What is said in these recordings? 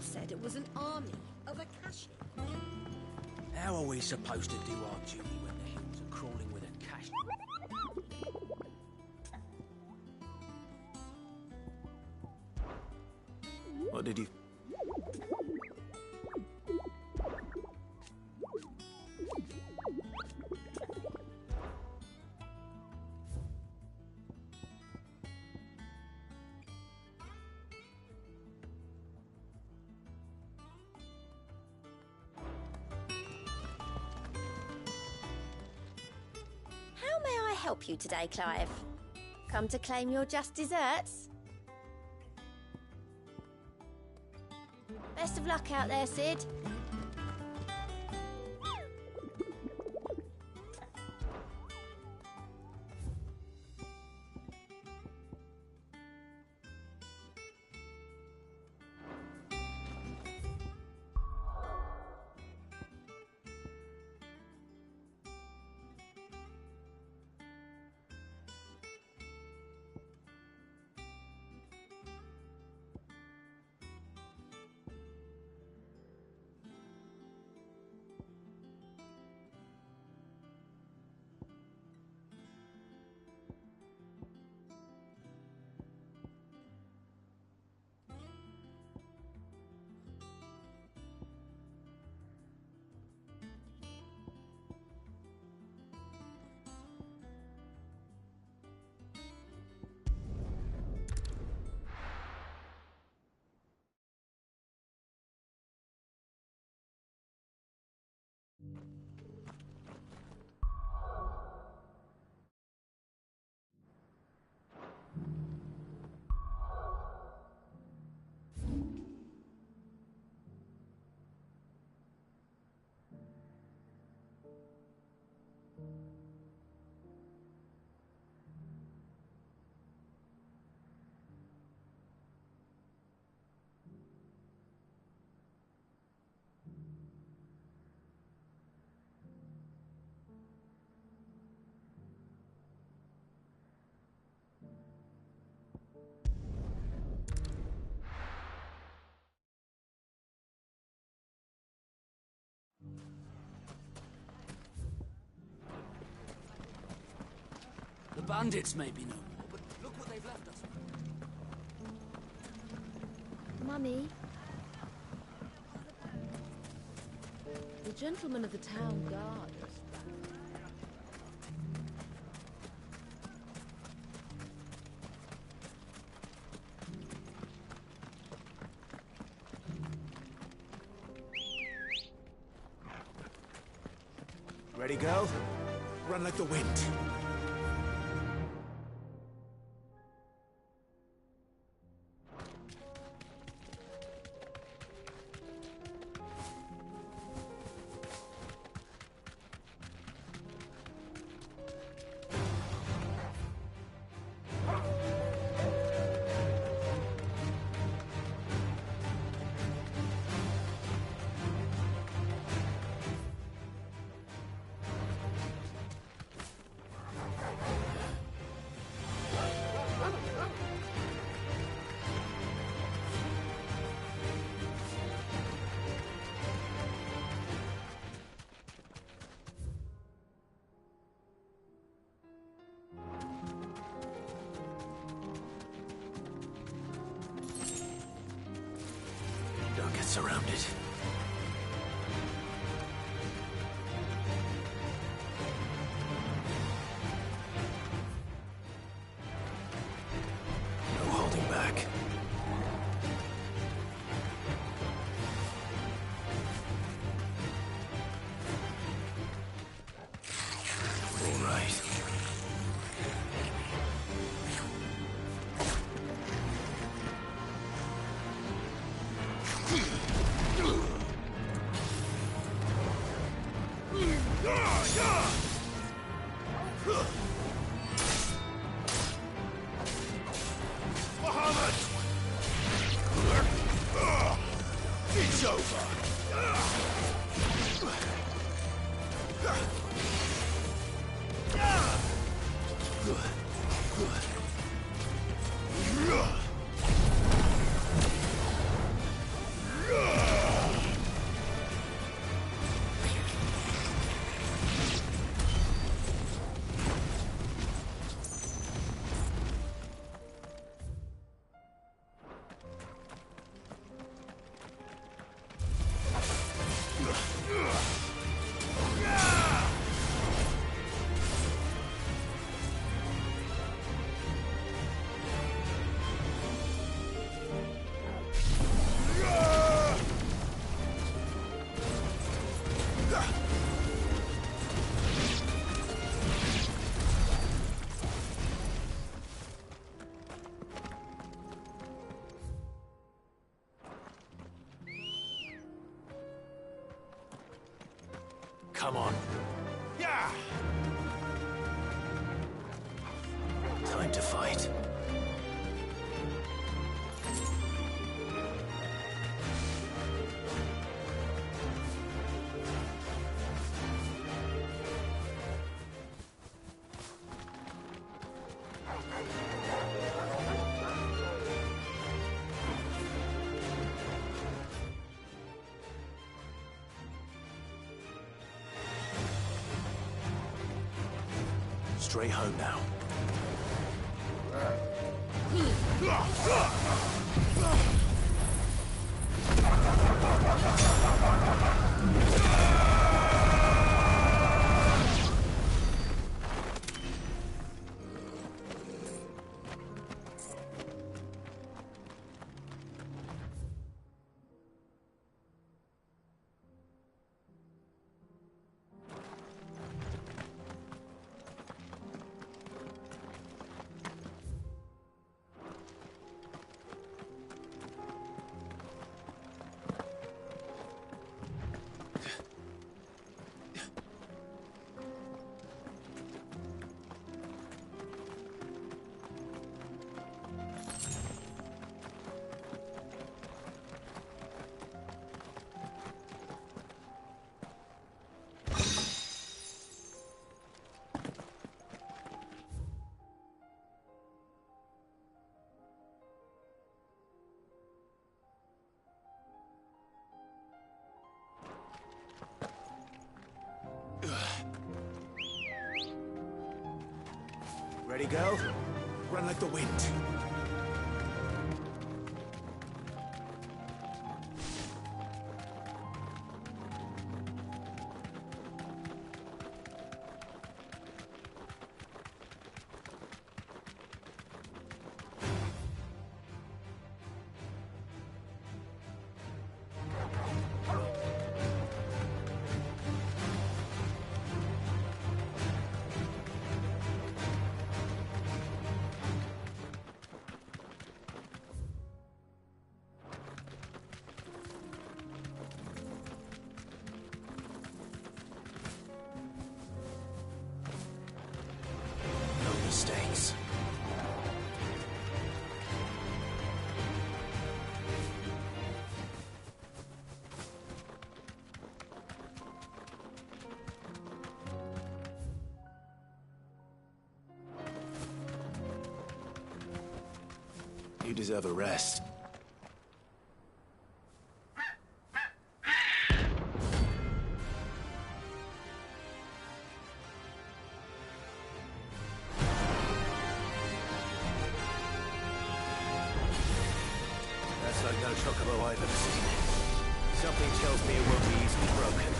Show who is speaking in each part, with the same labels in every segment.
Speaker 1: Paul said it was an army of Akashi.
Speaker 2: How are we supposed to do our duty when the hills are crawling with Akashi? What did you...
Speaker 3: Help you today, Clive? Come to claim your just desserts? Best of luck out there, Sid.
Speaker 2: The bandits may be no more, but look what they've left us.
Speaker 1: Mummy? The gentleman of the town guard.
Speaker 4: Ready, girl? Run like the wind.
Speaker 2: Don't get surrounded. No holding back. All right.
Speaker 4: It's over.
Speaker 2: Come on.
Speaker 4: Yeah!
Speaker 2: Time to fight. Straight home now.
Speaker 4: Ready, go? Run like the wind.
Speaker 2: No mistakes.
Speaker 4: You deserve a rest.
Speaker 2: That's like no chocobo I've ever seen. Something tells me it won't be easily broken.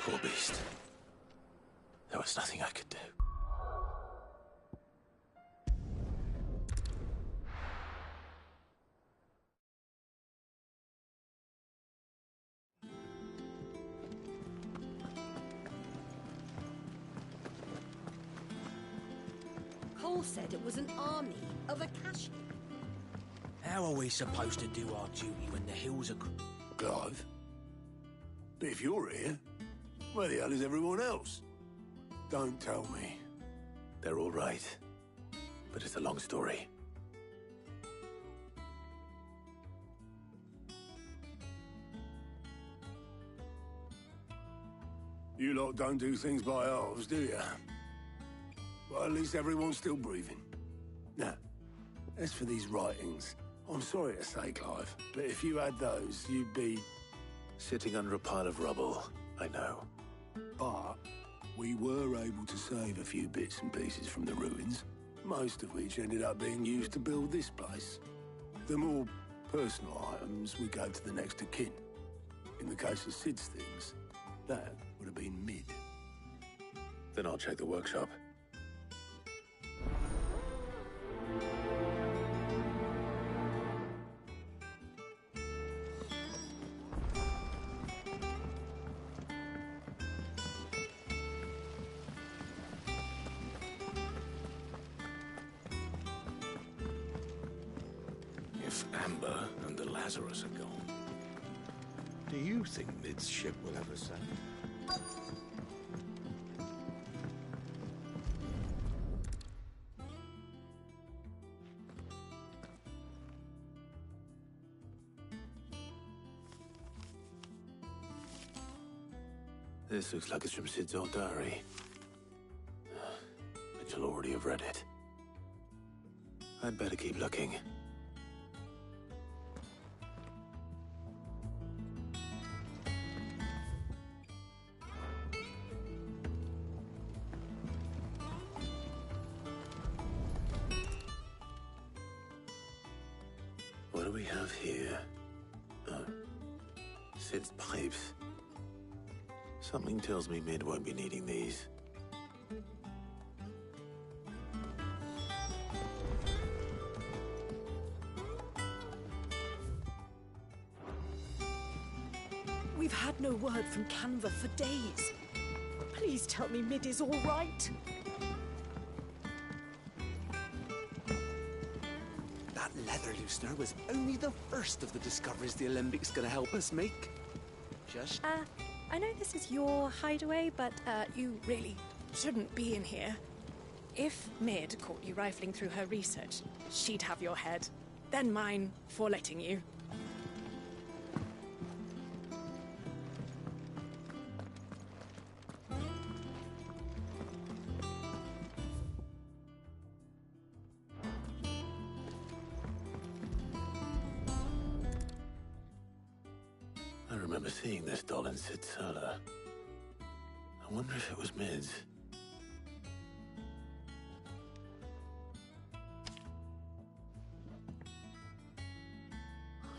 Speaker 2: Poor beast. There was nothing I could do.
Speaker 1: Cole said it was an army of Akashi.
Speaker 5: How are we supposed to do our duty when the hills are...
Speaker 6: Clive? But if you're here, where the hell is everyone else? Don't tell me.
Speaker 2: They're all right. But it's a long story.
Speaker 6: You lot don't do things by halves, do you? Well, at least everyone's still breathing. Now, as for these writings, I'm sorry to say, Clive, but if you had those, you'd be...
Speaker 2: Sitting under a pile of rubble, I know.
Speaker 6: But we were able to save a few bits and pieces from the ruins, most of which ended up being used to build this place. The more personal items would go to the next of kin. In the case of Sid's things, that would have been mid.
Speaker 2: Then I'll check the workshop.
Speaker 7: If Amber and the Lazarus are gone, do you think Mid's ship will ever sail?
Speaker 2: This looks like it's from Sid's old diary. But you'll already have read it. I'd better keep looking. What do we have here? Oh, Sid's pipes. Something tells me Mid won't be needing these.
Speaker 1: We've had no word from Canva for days. Please tell me Mid is all right.
Speaker 8: That leather loosener was only the first of the discoveries the Olympic's gonna help us make. Just...
Speaker 9: I know this is your hideaway, but you really shouldn't be in here. If Mid caught you rifling through her research, she'd have your head. Then mine for letting you.
Speaker 2: I remember seeing this doll in Sid's cellar. I wonder if it was Mid's.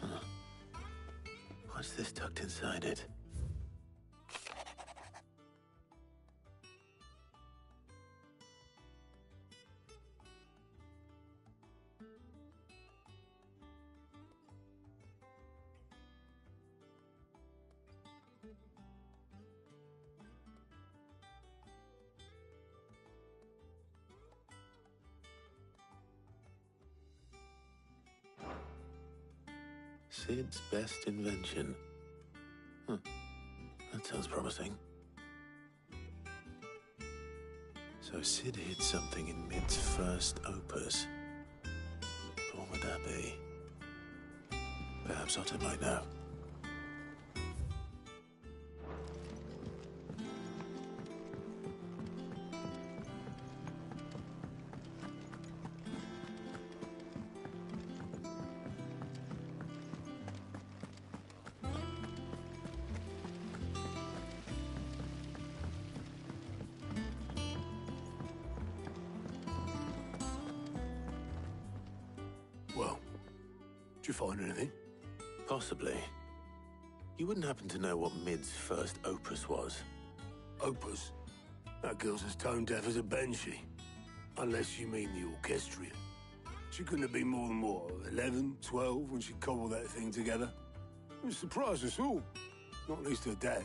Speaker 2: Huh. What's this tucked inside it? Sid's best invention. Huh. That sounds promising. So Sid hid something in Mid's first opus. What would that be? Perhaps Otter might know.
Speaker 6: Well, did you find anything?
Speaker 2: Possibly. You wouldn't happen to know what Mid's first opus was?
Speaker 6: Opus. That girl's as tone-deaf as a banshee. Unless you mean the orchestrion. She couldn't have been more than, what, 11, 12 when she cobbled that thing together? It surprised us all. Not least her dad.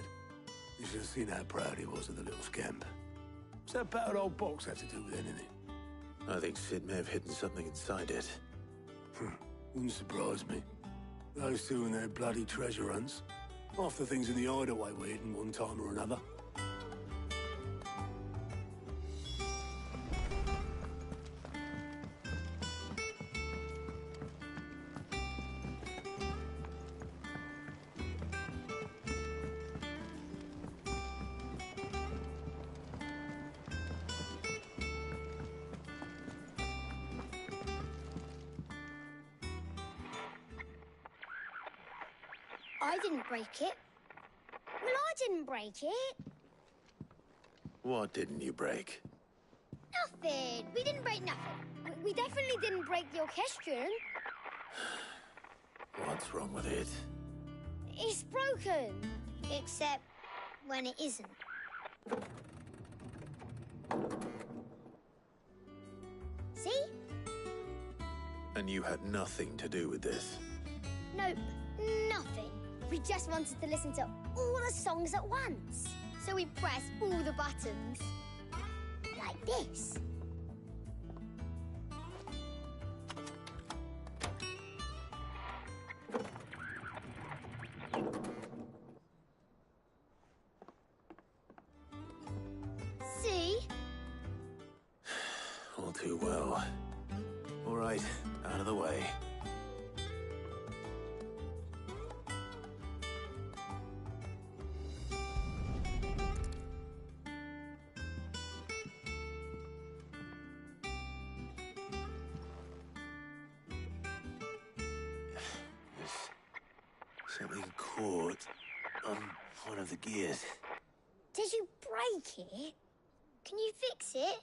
Speaker 6: You should have seen how proud he was of the little scamp. What's that battered old box have to do with anything?
Speaker 2: I think Sid may have hidden something inside it.
Speaker 6: Wouldn't surprise me. Those two and their bloody treasure hunts. Half the things in the hideaway were hidden one time or another.
Speaker 10: I didn't break it. Well, I didn't break it.
Speaker 2: What didn't you break?
Speaker 10: Nothing. We didn't break nothing. We definitely didn't break the orchestrion.
Speaker 2: What's wrong with it?
Speaker 10: It's broken. Except when it isn't. See?
Speaker 2: And you had nothing to do with this?
Speaker 10: Nope, nothing. We just wanted to listen to all the songs at once. So we pressed all the buttons. Like this. See?
Speaker 2: All too well. All right, out of the way. Something caught on one of the gears.
Speaker 10: Did you break it? Can you fix it?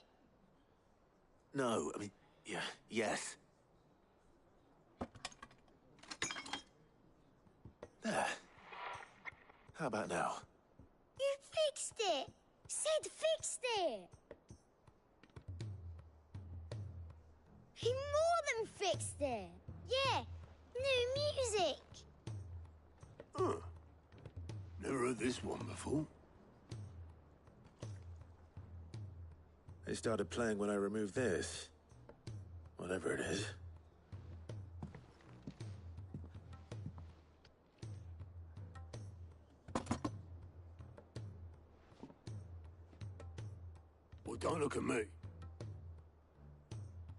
Speaker 2: No, I mean, yeah, yes. There. How about now?
Speaker 10: You fixed it! Sid fixed it! He more than fixed it! Yeah, new music!
Speaker 6: Huh. Never heard this one before.
Speaker 2: They started playing when I removed this. Whatever it is.
Speaker 6: Well, don't look at me.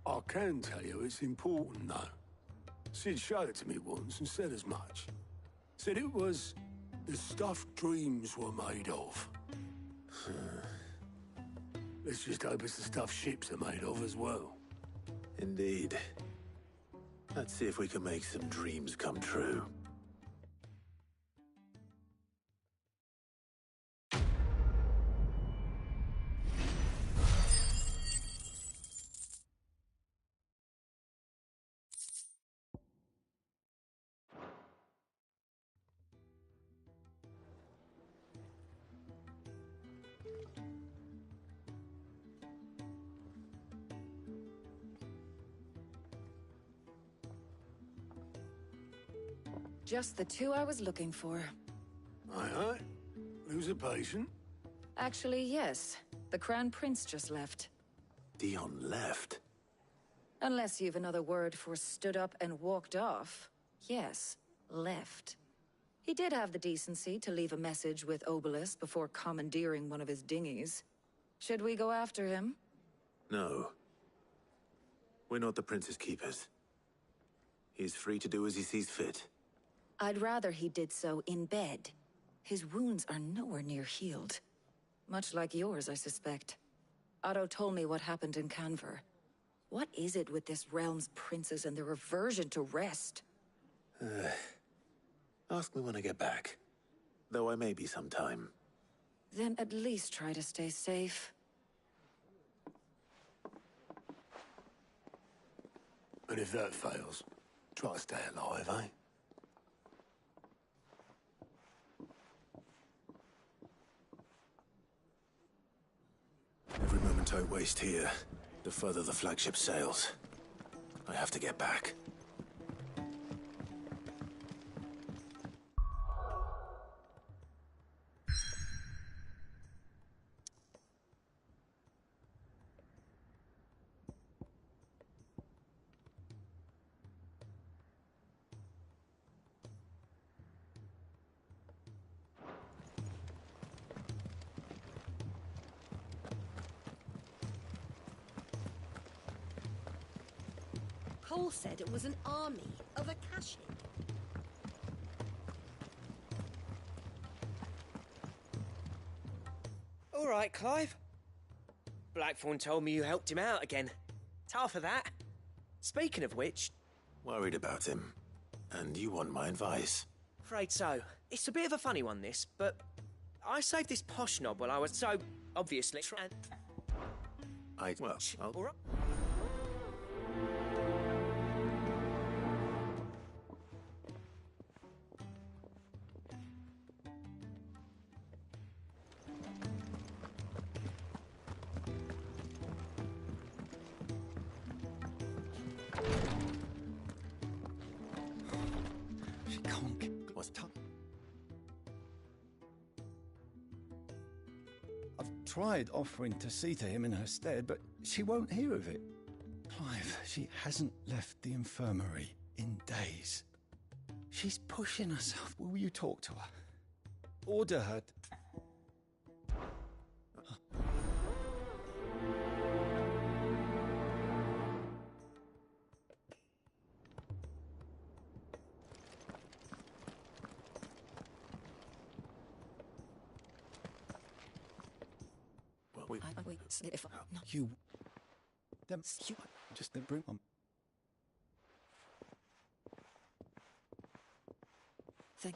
Speaker 6: I can tell you it's important, though. Sid showed it to me once and said as much. Said it was the stuff dreams were made of. Let's just hope it's the stuff ships are made of as well.
Speaker 2: Indeed. Let's see if we can make some dreams come true.
Speaker 11: Just the two I was looking for.
Speaker 6: Aye, aye. Lose a patient?
Speaker 11: Actually, yes. The Crown Prince just left.
Speaker 2: Dion left?
Speaker 11: Unless you've another word for stood up and walked off. Yes, left. He did have the decency to leave a message with Obelisk before commandeering one of his dinghies. Should we go after him?
Speaker 2: No. We're not the Prince's keepers. He's free to do as he sees fit.
Speaker 11: I'd rather he did so in bed. His wounds are nowhere near healed. Much like yours, I suspect. Otto told me what happened in Canver. What is it with this realm's princes and their aversion to rest?
Speaker 2: Ask me when I get back. Though I may be sometime.
Speaker 11: Then at least try to stay safe.
Speaker 6: And if that fails, try to stay alive, eh?
Speaker 2: Don't waste here. The further the flagship sails. I have to get back.
Speaker 1: Cole said it was an army of Akashi.
Speaker 5: All right, Clive. Blackthorn told me you helped him out again. Tough for that. Speaking of which...
Speaker 2: Worried about him. And you want my advice?
Speaker 5: Afraid so. It's a bit of a funny one, this, but... I saved this posh knob while I was so... obviously...
Speaker 2: Well, I'll...
Speaker 5: All right.
Speaker 12: Tried offering to see to him in her stead, but she won't hear of it. Clive, she hasn't left the infirmary in days. She's pushing herself. Will you talk to her? Order her. You. Them. You. Just bring on.
Speaker 11: Thank.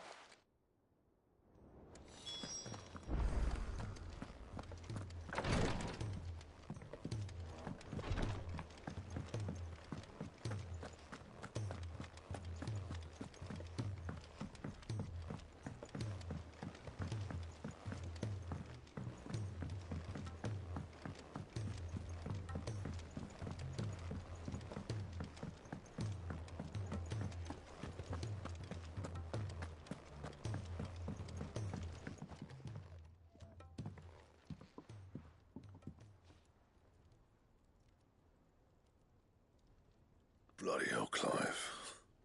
Speaker 7: Bloody hell, Clive.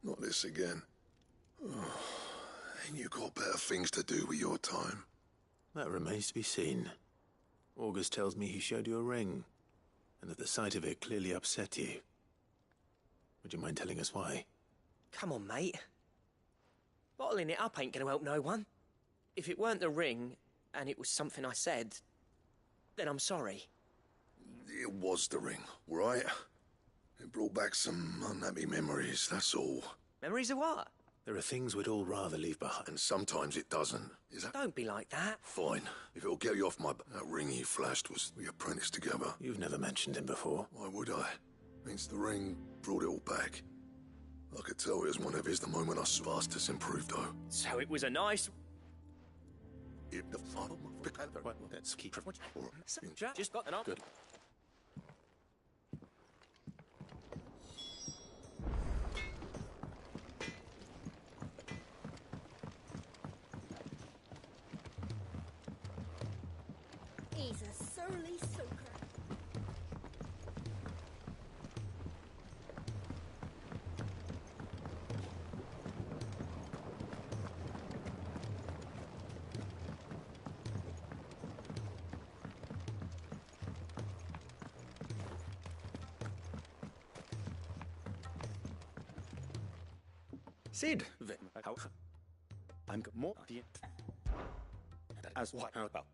Speaker 7: Not this again. Oh, ain't you got better things to do with your time?
Speaker 2: That remains to be seen. August tells me he showed you a ring, and that the sight of it clearly upset you. Would you mind telling us why?
Speaker 5: Come on, mate. Bottling it up ain't gonna help no one. If it weren't the ring, and it was something I said, then I'm sorry.
Speaker 7: It was the ring, right? It brought back some unhappy memories, that's all.
Speaker 5: Memories of what?
Speaker 2: There are things we'd all rather leave behind.
Speaker 7: And sometimes it doesn't. Is that...
Speaker 5: Don't be like that.
Speaker 7: Fine. If it'll get you off my... That ring he flashed was we apprenticed together.
Speaker 2: You've never mentioned him before.
Speaker 7: Why would I? Means the ring brought it all back. I could tell it was one of his the moment I fast us improved, though.
Speaker 5: So it was a nice...
Speaker 2: Let's keep...
Speaker 5: Just got an answer.
Speaker 2: Good.
Speaker 1: He's a surly soaker.
Speaker 12: Sid! I'm more as what about?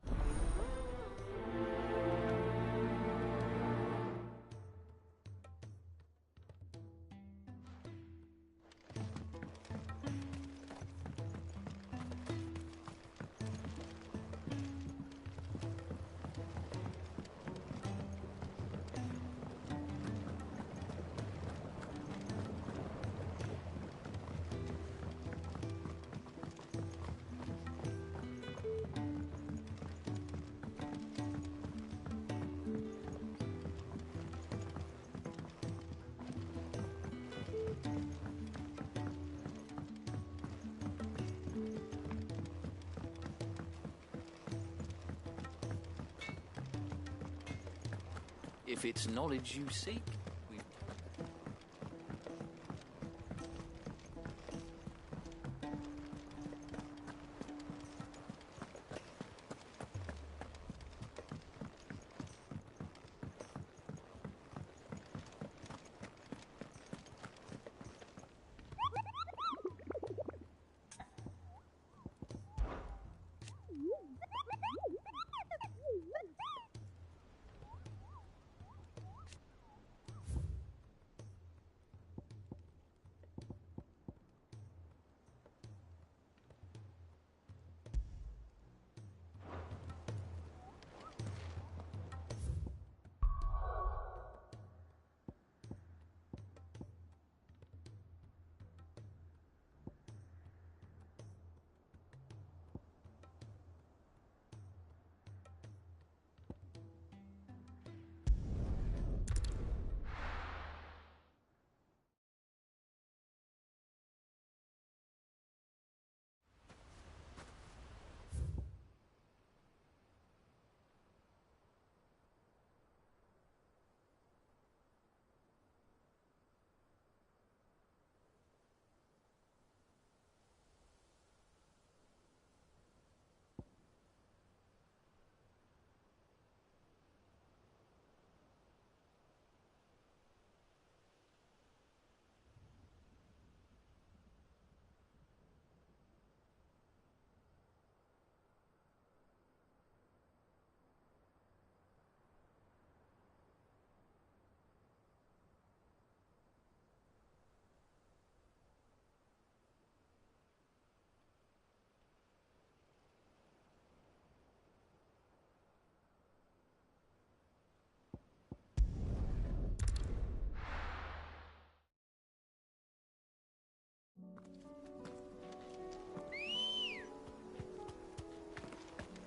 Speaker 13: If it's knowledge you seek, we...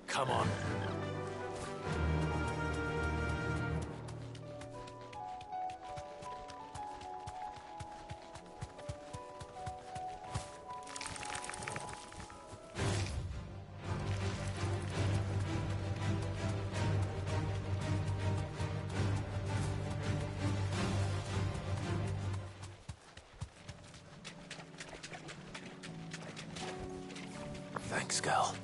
Speaker 2: Come on. Thanks, girl.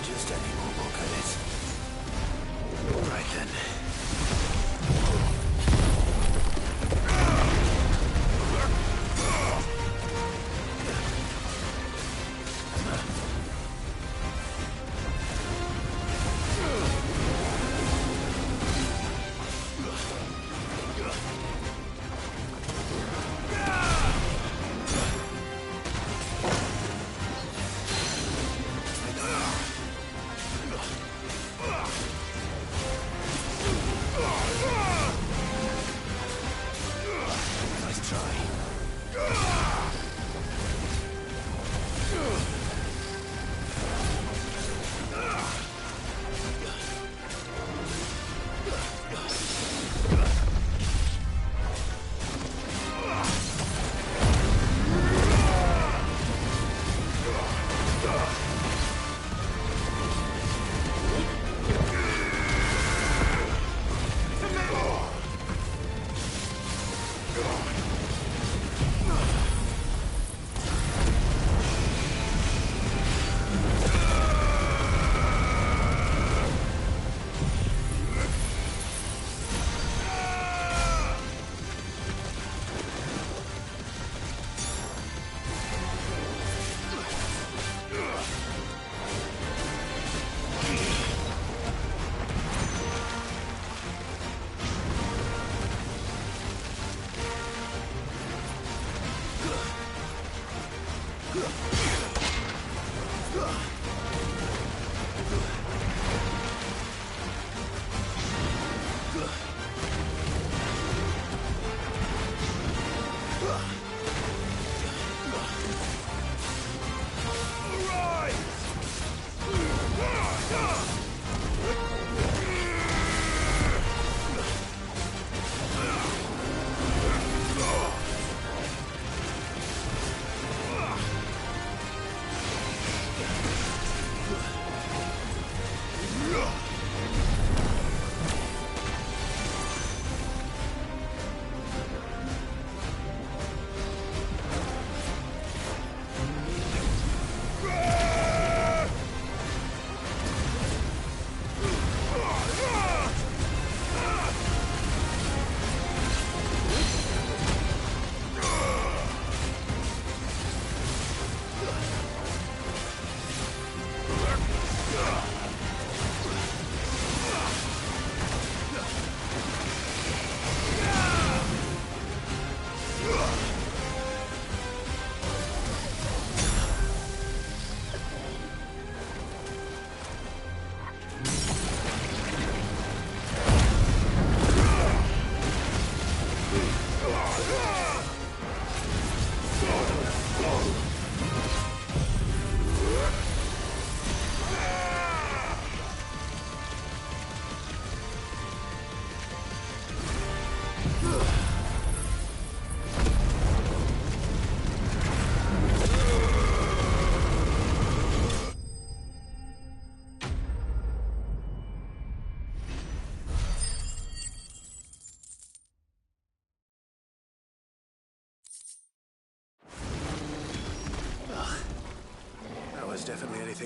Speaker 2: Just any more look at it. Right then.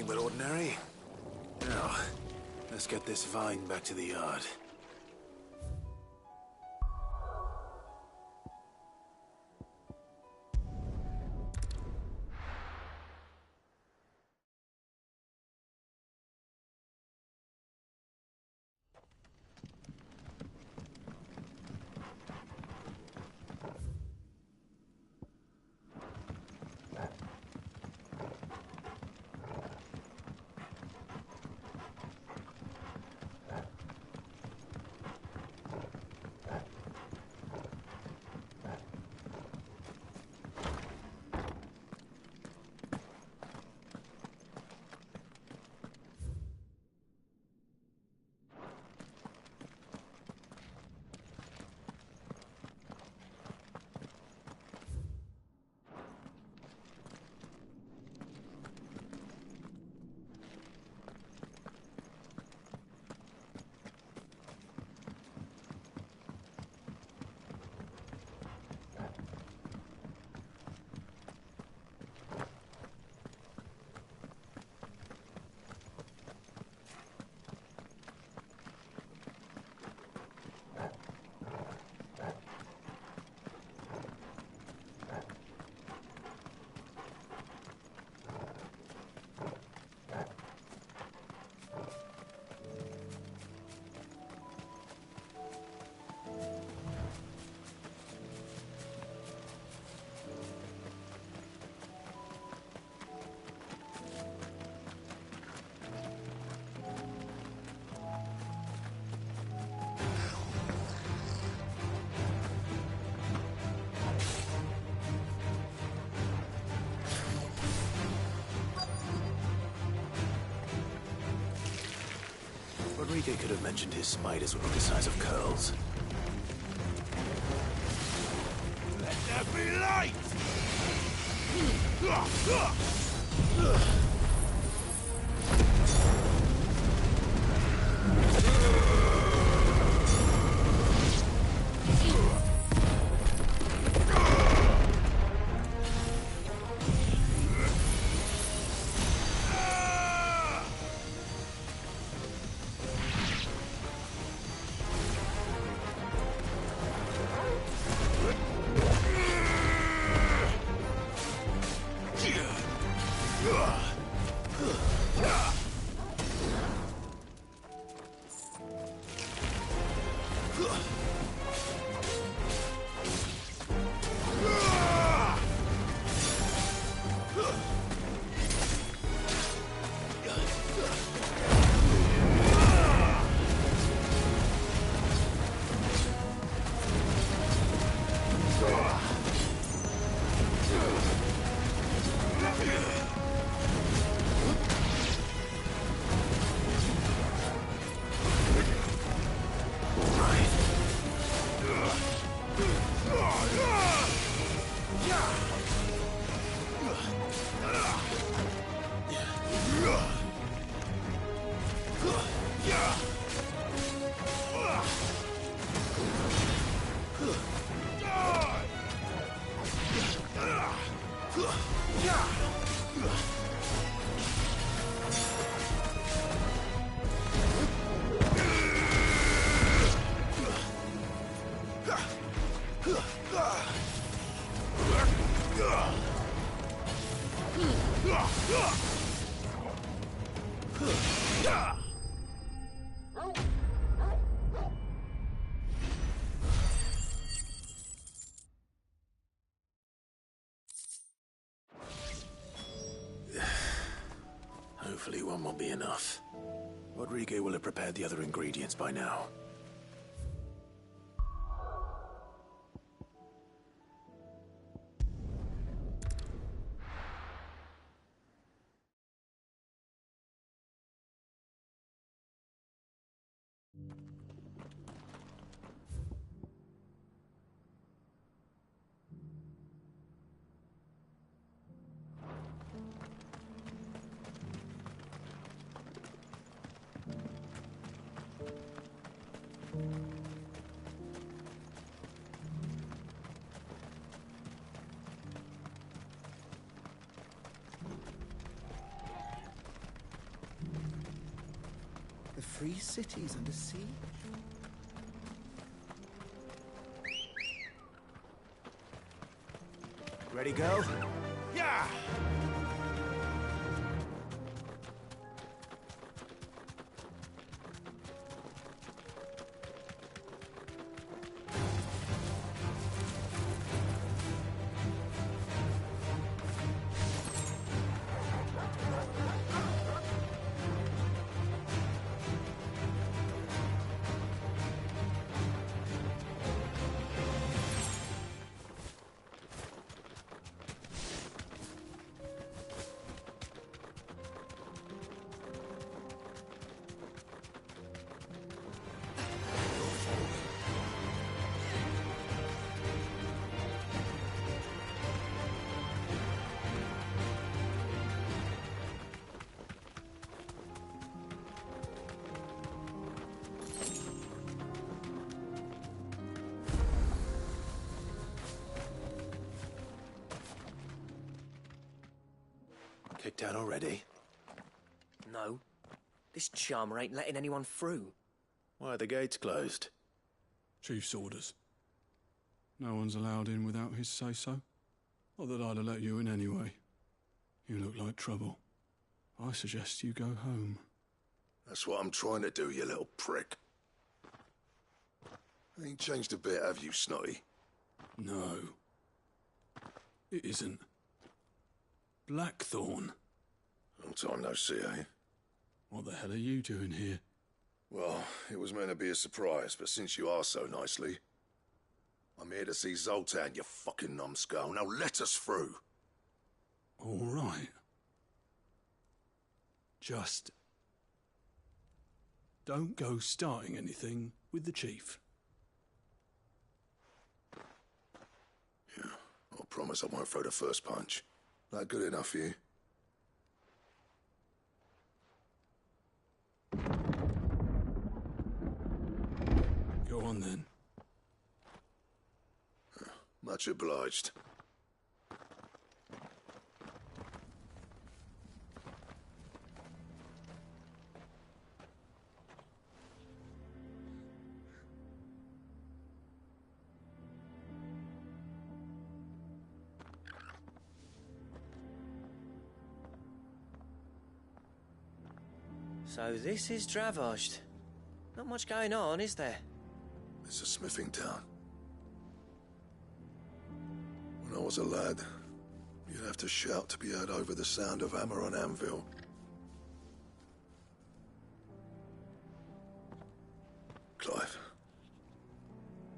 Speaker 2: but ordinary. Now, let's get this vine back to the yard. Rodriguez could have mentioned his spiders were the size of curls.
Speaker 4: Let there be light!
Speaker 2: Hopefully one will be enough. Rodriguez will have prepared the other ingredients by now.
Speaker 4: The free cities under siege. Ready, go? Yeah!
Speaker 2: Kicked out already?
Speaker 5: No. This charmer ain't letting anyone through.
Speaker 2: Why are the gates closed?
Speaker 14: Chief's orders. No one's allowed in without his say-so. Not that I'd have let you in anyway. You look like trouble. I suggest you go home.
Speaker 7: That's what I'm trying to do, you little prick. Ain't changed a bit, have you, Snotty?
Speaker 14: No. It isn't. Blackthorn.
Speaker 7: Long time no see, eh?
Speaker 14: What the hell are you doing here?
Speaker 7: Well, it was meant to be a surprise, but since you asked so nicely, I'm here to see Zoltan, you fucking numbskull. Now let us through.
Speaker 14: All right. Just don't go starting anything with the chief.
Speaker 7: Yeah, I promise I won't throw the first punch. That good enough for you?
Speaker 14: Go on then.
Speaker 7: Much obliged.
Speaker 5: So this is Dravosht. Not much going on, is there?
Speaker 7: It's a smithing town. When I was a lad, you'd have to shout to be heard over the sound of hammer on anvil. Clive,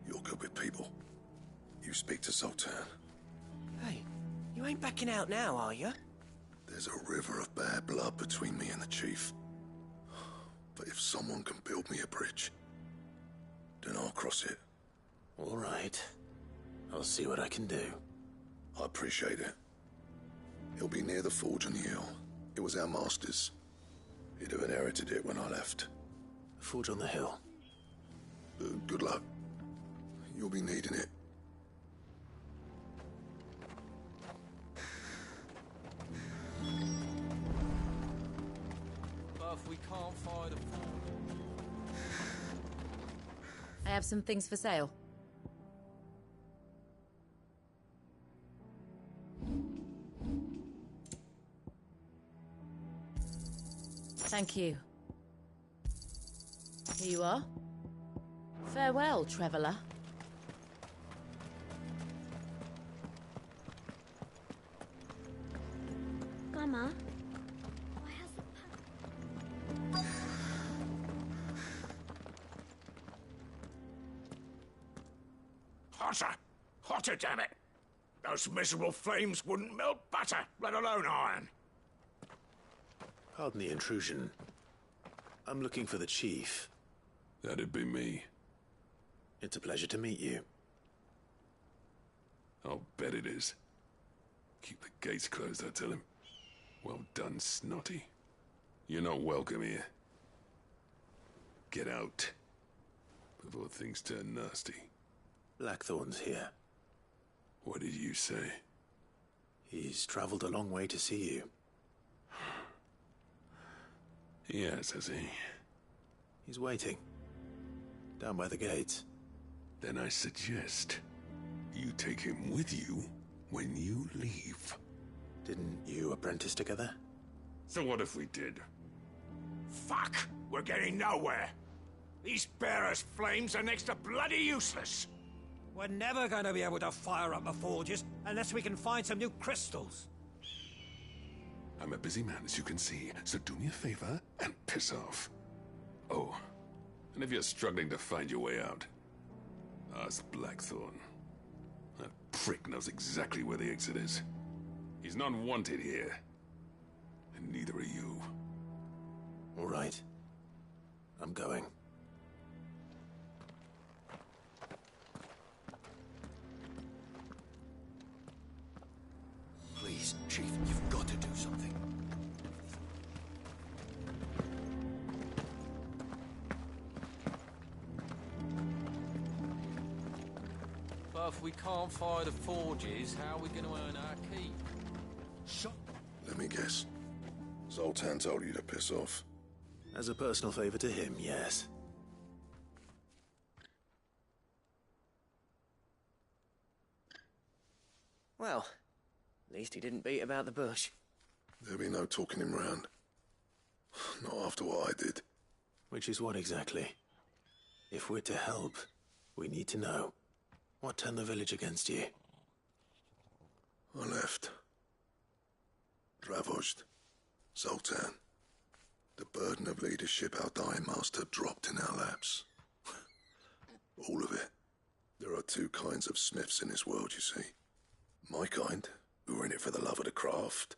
Speaker 7: you're good with people. You speak to Zoltan.
Speaker 5: Hey, you ain't backing out now, are you?
Speaker 7: There's a river of bad blood between me and the chief. But if someone can build me a bridge, then I'll cross it.
Speaker 2: All right. I'll see what I can do.
Speaker 7: I appreciate it. He'll be near the forge on the hill. It was our master's. He'd have inherited it when I left.
Speaker 2: Forge on the hill.
Speaker 7: Good luck. You'll be needing it.
Speaker 13: But if we can't find a
Speaker 11: I have some things for sale. Thank you. Here you are. Farewell, traveller.
Speaker 10: Mama,
Speaker 4: Hotter! Hotter, damn it! Those miserable flames wouldn't melt butter, let alone iron.
Speaker 2: Pardon the intrusion. I'm looking for the chief.
Speaker 14: That'd be me.
Speaker 2: It's a pleasure to meet you.
Speaker 14: I'll bet it is. Keep the gates closed, I tell him. Well done, Snotty. You're not welcome here. Get out. Before things turn nasty.
Speaker 2: Blackthorn's here.
Speaker 14: What did you say?
Speaker 2: He's traveled a long way to see you.
Speaker 14: Yes, has he?
Speaker 2: He's waiting. Down by the gates.
Speaker 14: Then I suggest you take him with you when you leave.
Speaker 2: Didn't you apprentice together?
Speaker 14: So what if we did?
Speaker 4: Fuck! We're getting nowhere. These bearers' flames are next to bloody useless.
Speaker 15: We're never going to be able to fire up the forges unless we can find some new crystals.
Speaker 14: I'm a busy man, as you can see, so do me a favor and piss off. Oh, and if you're struggling to find your way out, ask Blackthorn. That prick knows exactly where the exit is. He's not wanted here, and neither are you.
Speaker 2: All right. I'm going.
Speaker 15: Please, Chief, you've got to do something.
Speaker 13: But if we can't fire the forges, how are we going to earn our keep?
Speaker 15: Shut.
Speaker 7: Let me guess. Zoltan told you to piss off.
Speaker 2: As a personal favor to him, yes.
Speaker 5: Well, at least he didn't beat about the bush.
Speaker 7: There'll be no talking him round. Not after what I did.
Speaker 2: Which is what exactly? If we're to help, we need to know. What turned the village against you?
Speaker 7: I left. Ravaged. Zoltan. The burden of leadership our dying master dropped in our laps. All of it. There are two kinds of smiths in this world, you see. My kind, who are in it for the love of the craft,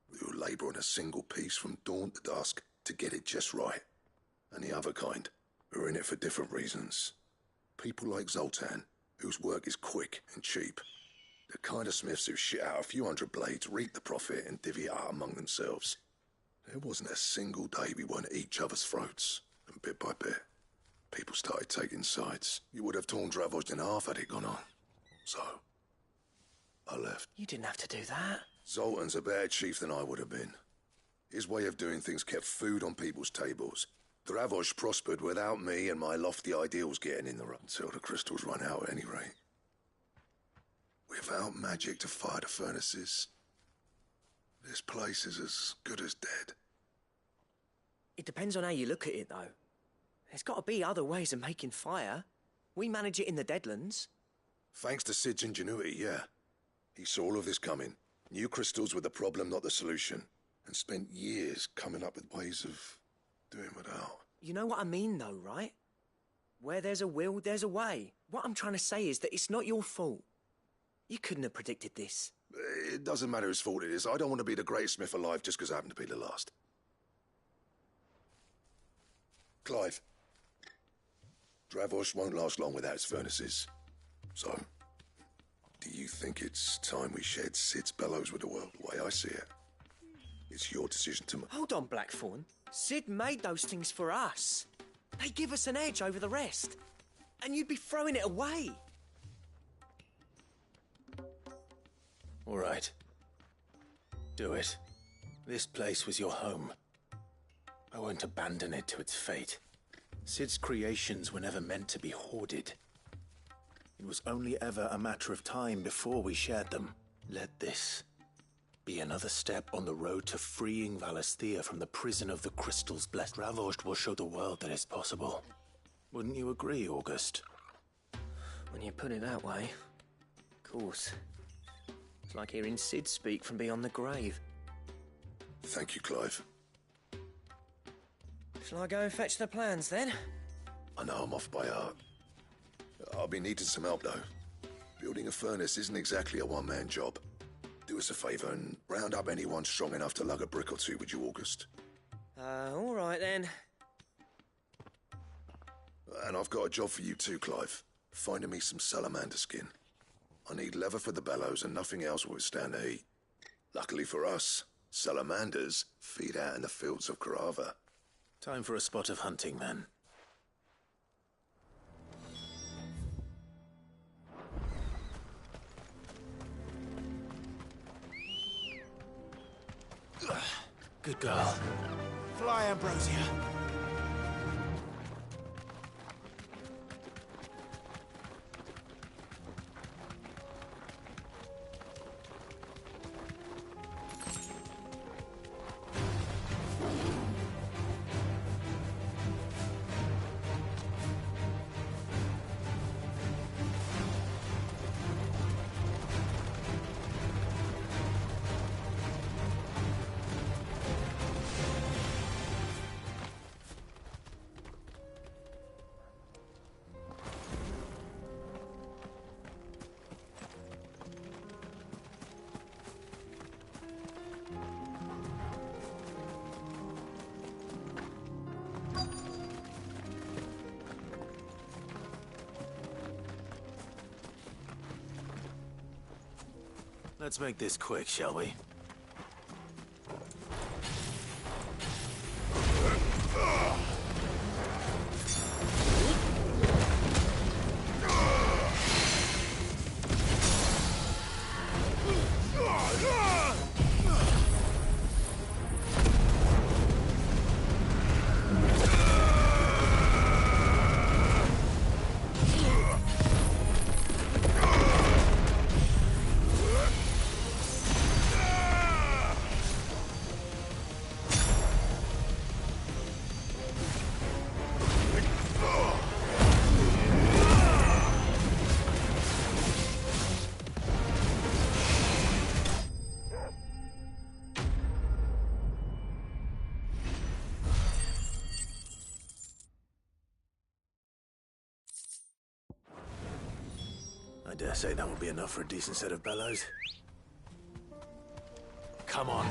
Speaker 7: who labour on a single piece from dawn to dusk to get it just right. And the other kind, who are in it for different reasons. People like Zoltan, whose work is quick and cheap. The kind of smiths who shit out a few hundred blades, reap the profit, and divvy it out among themselves. There wasn't a single day we weren't at each other's throats, and bit by bit, people started taking sides. You would have torn Dravozd in half had it gone on. So, I left.
Speaker 5: You didn't have to do that.
Speaker 7: Zoltan's a better chief than I would have been. His way of doing things kept food on people's tables. Dravozd prospered without me and my lofty ideals getting in the run until the crystals run out at any rate. Without magic to fire the furnaces, this place is as good as dead.
Speaker 5: It depends on how you look at it, though. There's got to be other ways of making fire. We manage it in the Deadlands.
Speaker 7: Thanks to Sid's ingenuity, yeah. He saw all of this coming. Knew crystals were the problem, not the solution. And spent years coming up with ways of doing without.
Speaker 5: You know what I mean, though, right? Where there's a will, there's a way. What I'm trying to say is that it's not your fault. You couldn't have predicted this.
Speaker 7: It doesn't matter whose fault it is. I don't want to be the greatest smith alive just because I happen to be the last. Clive. Dravozd won't last long without its furnaces. So, do you think it's time we shared Sid's bellows with the world the way I see it? It's your decision to make.
Speaker 5: Hold on, Blackthorn. Sid made those things for us. They give us an edge over the rest. And you'd be throwing it away.
Speaker 2: All right. Do it. This place was your home. I won't abandon it to its fate. Sid's creations were never meant to be hoarded. It was only ever a matter of time before we shared them. Let this be another step on the road to freeing Valisthea from the prison of the crystals blessed. Ravaged will show the world that it's possible. Wouldn't you agree, August?
Speaker 5: When you put it that way, of course. It's like hearing Sid speak from beyond the grave.
Speaker 7: Thank you, Clive.
Speaker 5: Shall I go and fetch the plans, then?
Speaker 7: I know I'm off by heart. I'll be needing some help, though. Building a furnace isn't exactly a one-man job. Do us a favour and round up anyone strong enough to lug a brick or two, would you, August?
Speaker 5: All right, then.
Speaker 7: And I've got a job for you too, Clive. Finding me some salamander skin. I need leather for the bellows and nothing else will withstand the heat. Luckily for us, salamanders feed out in the fields of Carava.
Speaker 2: Time for a spot of hunting, then. Good girl.
Speaker 15: Fly, Ambrosia.
Speaker 2: Let's make this quick, shall we? I dare say that will be enough for a decent set of bellows. Come on.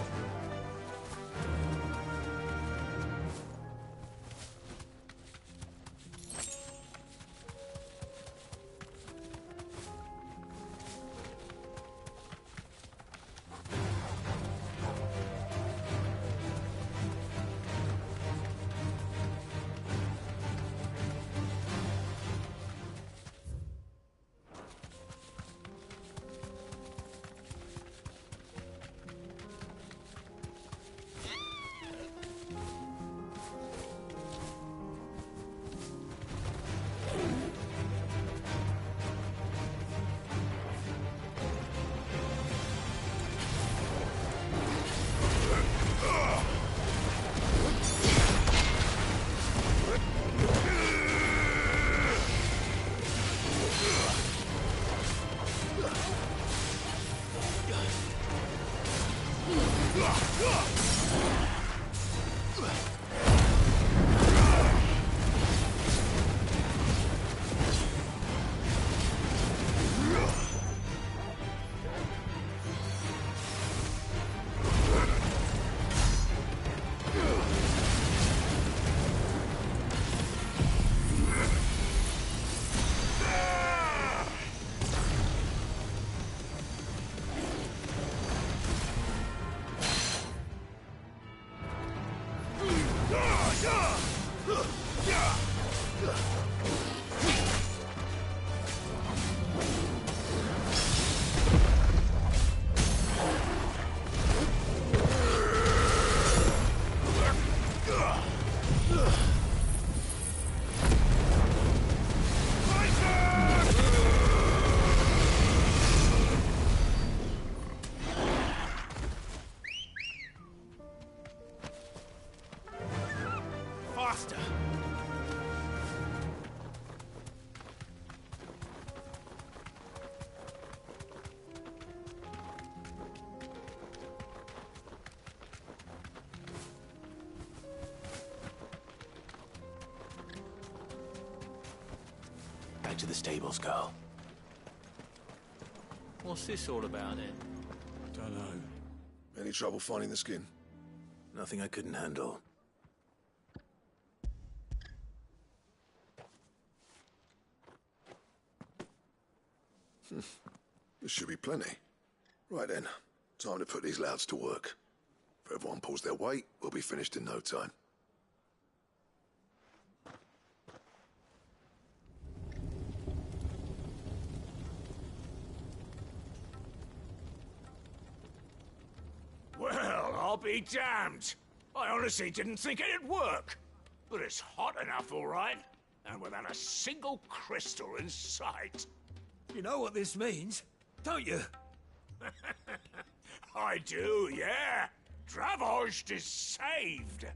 Speaker 2: Back to the stables, girl.
Speaker 13: What's this all about, then?
Speaker 7: Don't know. Any trouble finding the skin?
Speaker 2: Nothing I couldn't handle.
Speaker 7: There should be plenty. Right then, time to put these louds to work. If everyone pulls their weight, we'll be finished in no time.
Speaker 4: Well, I'll be damned. I honestly didn't think it'd work. But it's hot enough, all right. And without a single crystal in sight.
Speaker 15: You know what this means, don't you?
Speaker 4: I do, yeah. Dravost is saved.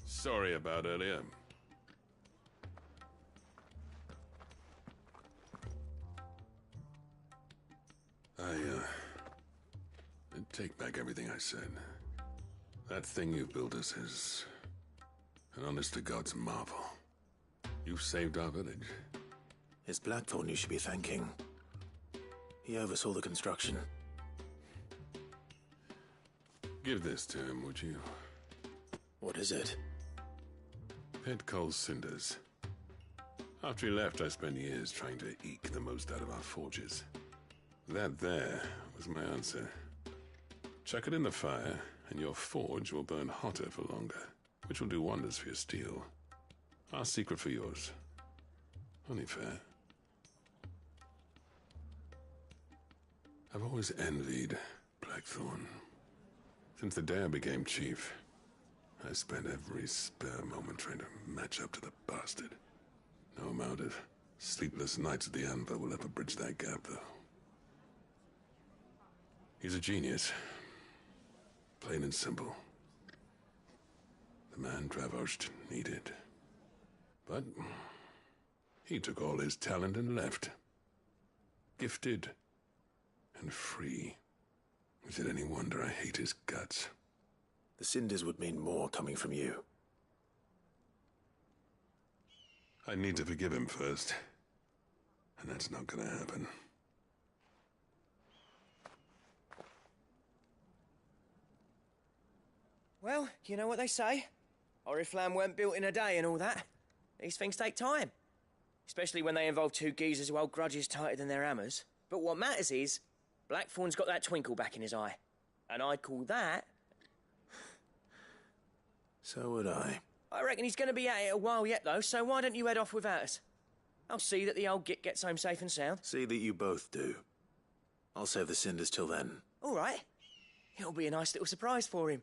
Speaker 14: Sorry about earlier. I take back everything I said. That thing you built us is an honest-to-God's marvel. You saved our village.
Speaker 2: It's Blackthorn you should be thanking. He oversaw the construction.
Speaker 14: Give this to him, would you?
Speaker 2: What is it?
Speaker 14: Pit coal cinders. After he left, I spent years trying to eke the most out of our forges. That there was my answer. Chuck it in the fire, and your forge will burn hotter for longer, which will do wonders for your steel. Our secret for yours. Only fair. I've always envied Blackthorn. Since the day I became chief, I spent every spare moment trying to match up to the bastard. No amount of sleepless nights at the Anvil will ever bridge that gap, though. He's a genius. Plain and simple. The man Dravost needed. But he took all his talent and left. Gifted and free. Is it any wonder I hate his guts?
Speaker 2: The cinders would mean more coming from you.
Speaker 14: I need to forgive him first. And that's not gonna happen.
Speaker 5: Well, you know what they say. Oriflamme weren't built in a day and all that. These things take time. Especially when they involve two geezers who hold grudges tighter than their hammers. But what matters is, Blackthorn's got that twinkle back in his eye. And I'd call that...
Speaker 2: So would I.
Speaker 5: I reckon he's going to be at it a while yet, though, so why don't you head off without us? I'll see that the old git gets home safe and sound.
Speaker 2: See that you both do. I'll save the cinders till then.
Speaker 5: All right. It'll be a nice little surprise for him.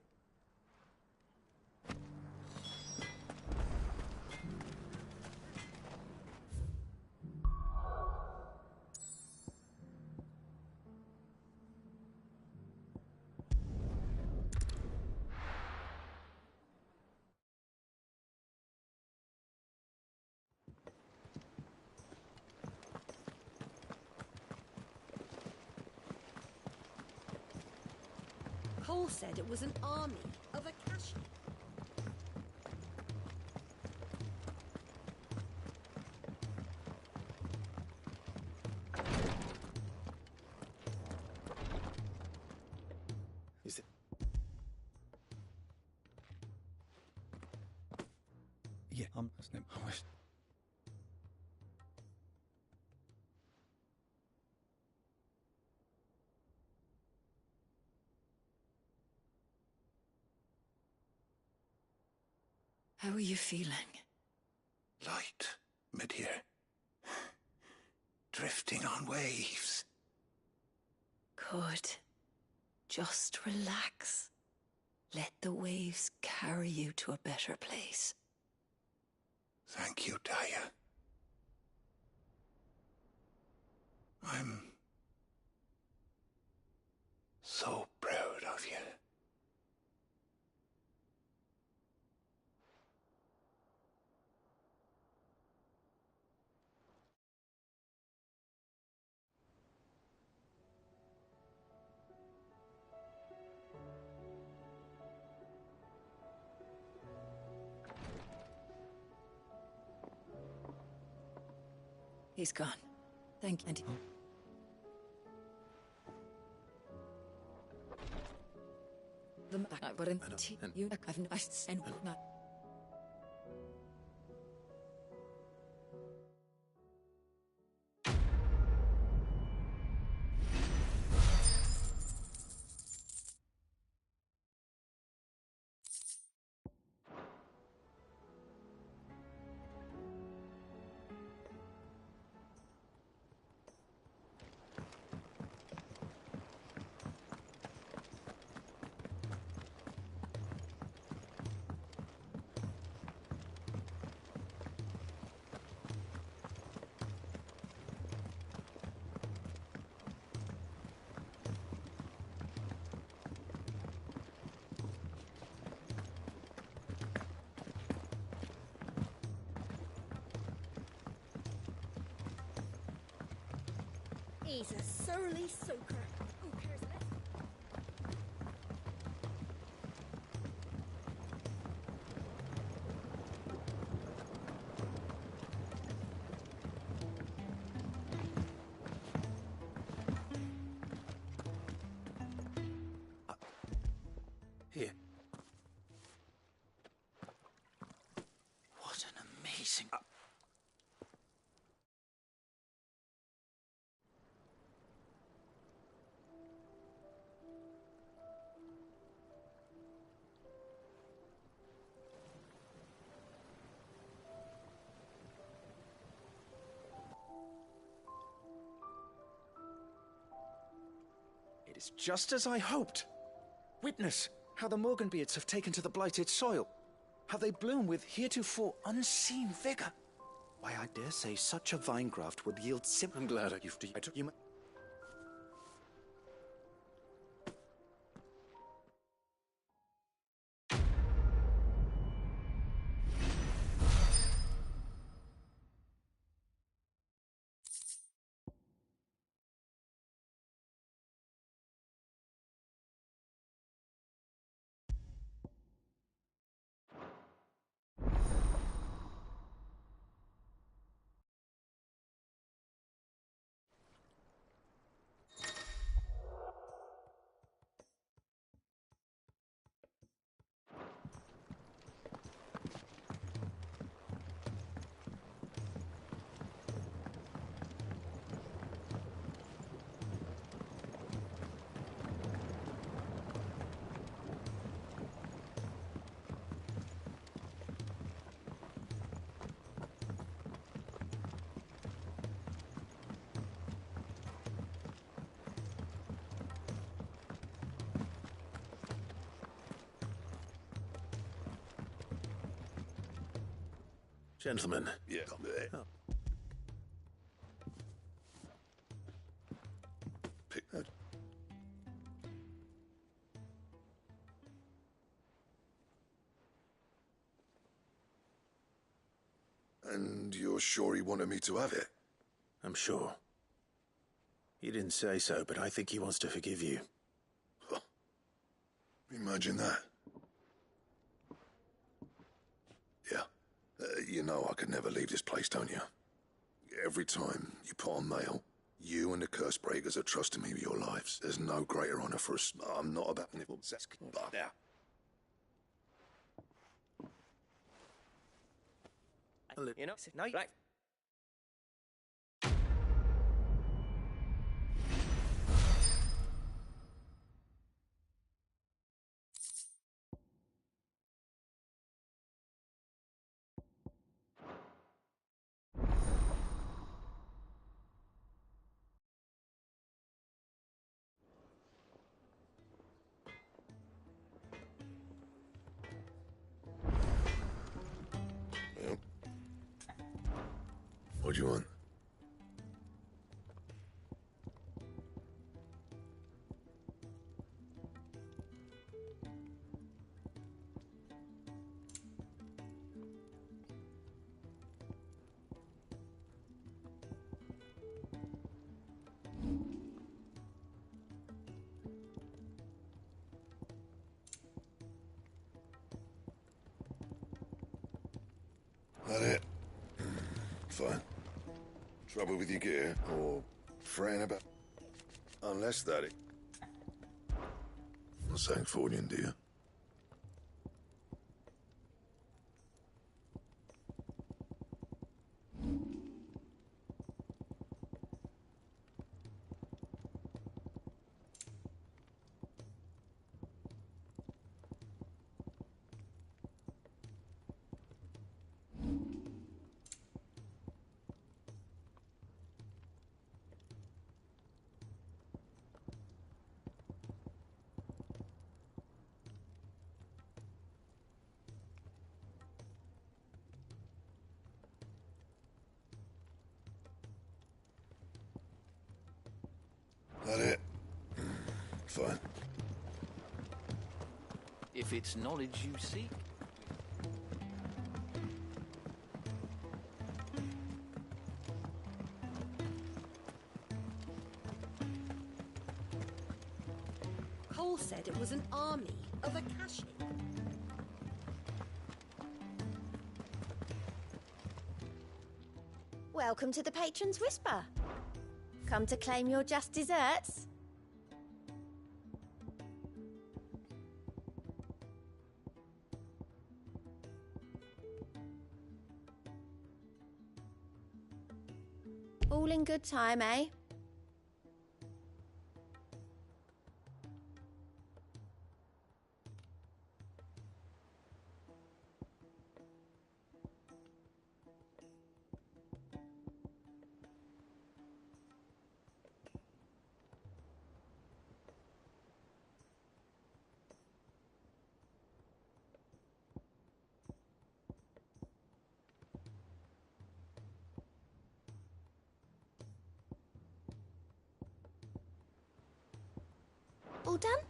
Speaker 1: Cole said it was an army of Akashi.
Speaker 2: Is it?
Speaker 12: Yeah, I'm listening. I wish.
Speaker 11: How are you feeling?
Speaker 6: Light, mid-here. Drifting on waves.
Speaker 11: Good. Just relax. Let the waves carry you to a better place.
Speaker 6: Thank you, Daya. I'm so proud of you.
Speaker 11: He's gone. Thank you. The back I wouldn't you I've nice and not.
Speaker 1: He's a surly soaker. Who cares less?
Speaker 2: Here.
Speaker 12: What an amazing.
Speaker 16: It's just as I hoped. Witness how the Morganbeards have taken to the blighted soil. How they bloom with heretofore unseen vigor. Why, I dare say such a vine graft would yield I'm glad you...
Speaker 2: Gentlemen.
Speaker 7: Yeah.
Speaker 2: Oh.
Speaker 7: Pick that. And you're sure he wanted me to have it?
Speaker 2: I'm sure. He didn't say so, but I think he wants to forgive you.
Speaker 7: Huh. Imagine that. Yeah. You know I could never leave this place, don't you? Every time you put on mail, you and the curse breakers are trusting me with your lives. There's no greater honor for us. I'm not about nipple sex. Yeah.
Speaker 5: You know, no, right.
Speaker 7: Well, what do you want? That it? Fine. Trouble with your gear, or fretting about... Unless that it... Not saying fortune, do you? That it? Fine.
Speaker 13: If it's knowledge you seek.
Speaker 1: Cole said it was an army of Akashi.
Speaker 3: Welcome to the Patron's Whisper. Come to claim your just desserts? All in good time, eh?
Speaker 10: all done?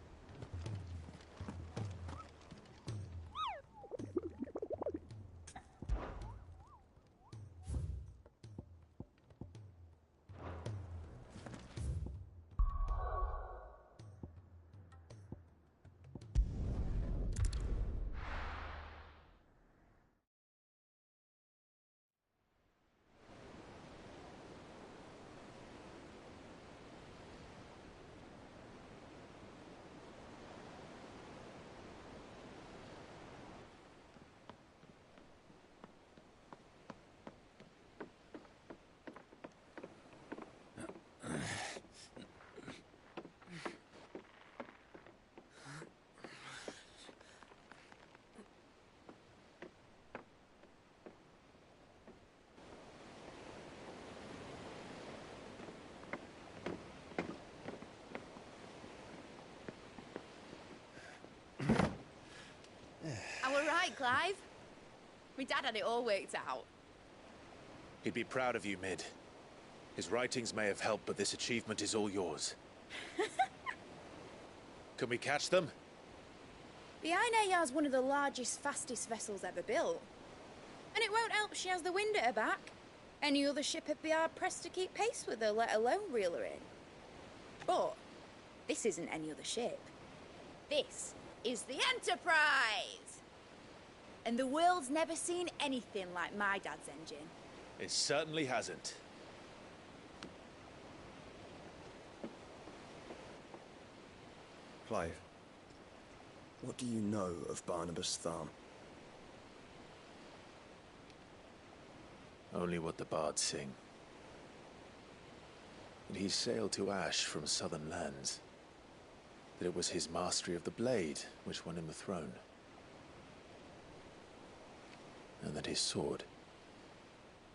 Speaker 3: I were right, Clive. My dad had it all worked out.
Speaker 2: He'd be proud of you, Mid. His writings may have helped, but this achievement is all yours. Can we catch them?
Speaker 17: The Ainayar's one of the largest, fastest vessels ever built. And it won't help she has the wind at her back. Any other ship would be hard-pressed to keep pace with her, let alone reel her in. But this isn't any other ship. This is the Enterprise! And the world's never seen anything like my dad's engine.
Speaker 2: It certainly hasn't.
Speaker 18: Clive, what do you know of Barnabas Tharm?
Speaker 2: Only what the bards sing. That he sailed to Ash from southern lands. That it was his mastery of the blade which won him the throne. And that his sword,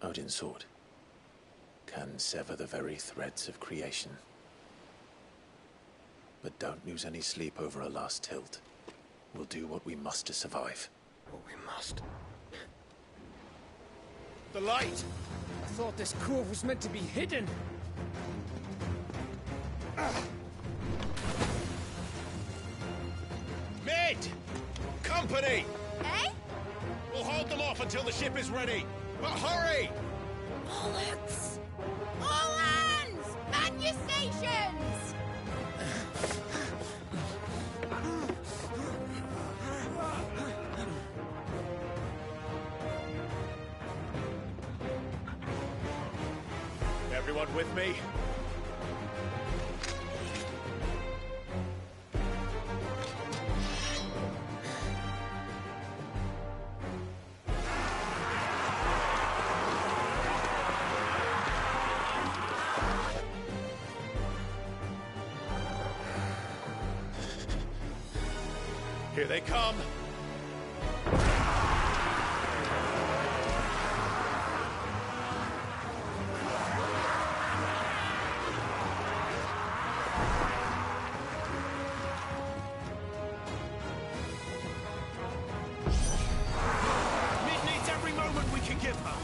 Speaker 2: Odin's sword, can sever the very threads of creation. But don't lose any sleep over a last tilt. We'll do what we must to survive.
Speaker 18: What we must.
Speaker 2: The light!
Speaker 5: I thought this cove was meant to be hidden.
Speaker 2: Mid! Company!
Speaker 3: Eh?
Speaker 2: We'll hold them off until the ship is ready. But hurry!
Speaker 3: Bollocks! All hands! Man your stations!
Speaker 2: Everyone with me? Here they come!
Speaker 4: Mid needs every moment we can give her.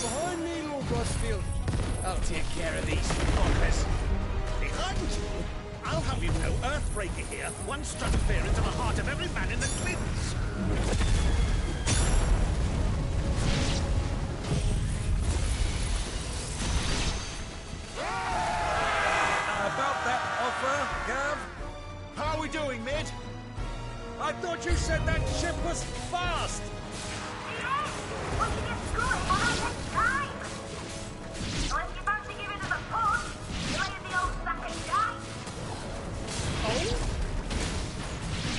Speaker 5: Behind me, Lord Rosfield. I'll take care of these fuckers.
Speaker 4: Behind you? I'll have you know, Earthbreaker here once struck fear into the heart of every man in the Clints.
Speaker 15: About that offer, Gav?
Speaker 4: How are we doing, Mid?
Speaker 15: I thought you said that ship was fast!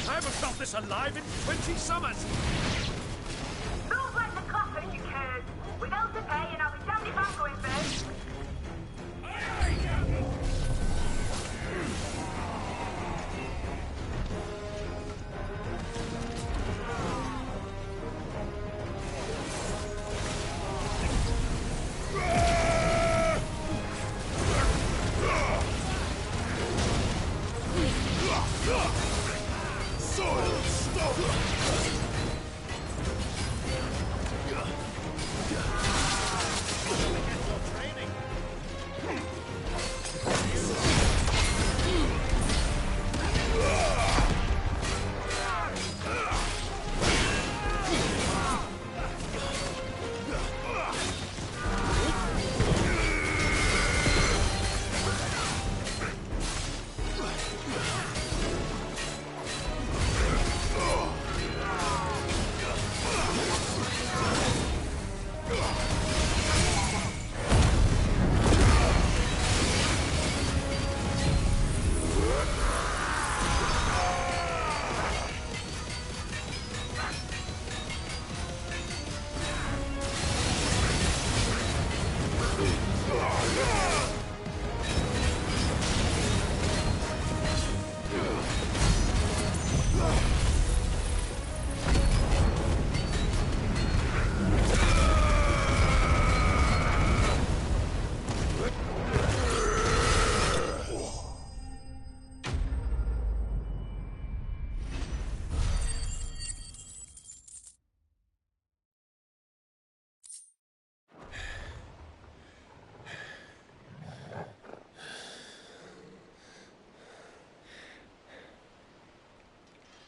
Speaker 4: I haven't felt this alive in 20 summers!
Speaker 19: Don't let the clappers, you curds! We don't to pay and I'll be damned if I'm going first!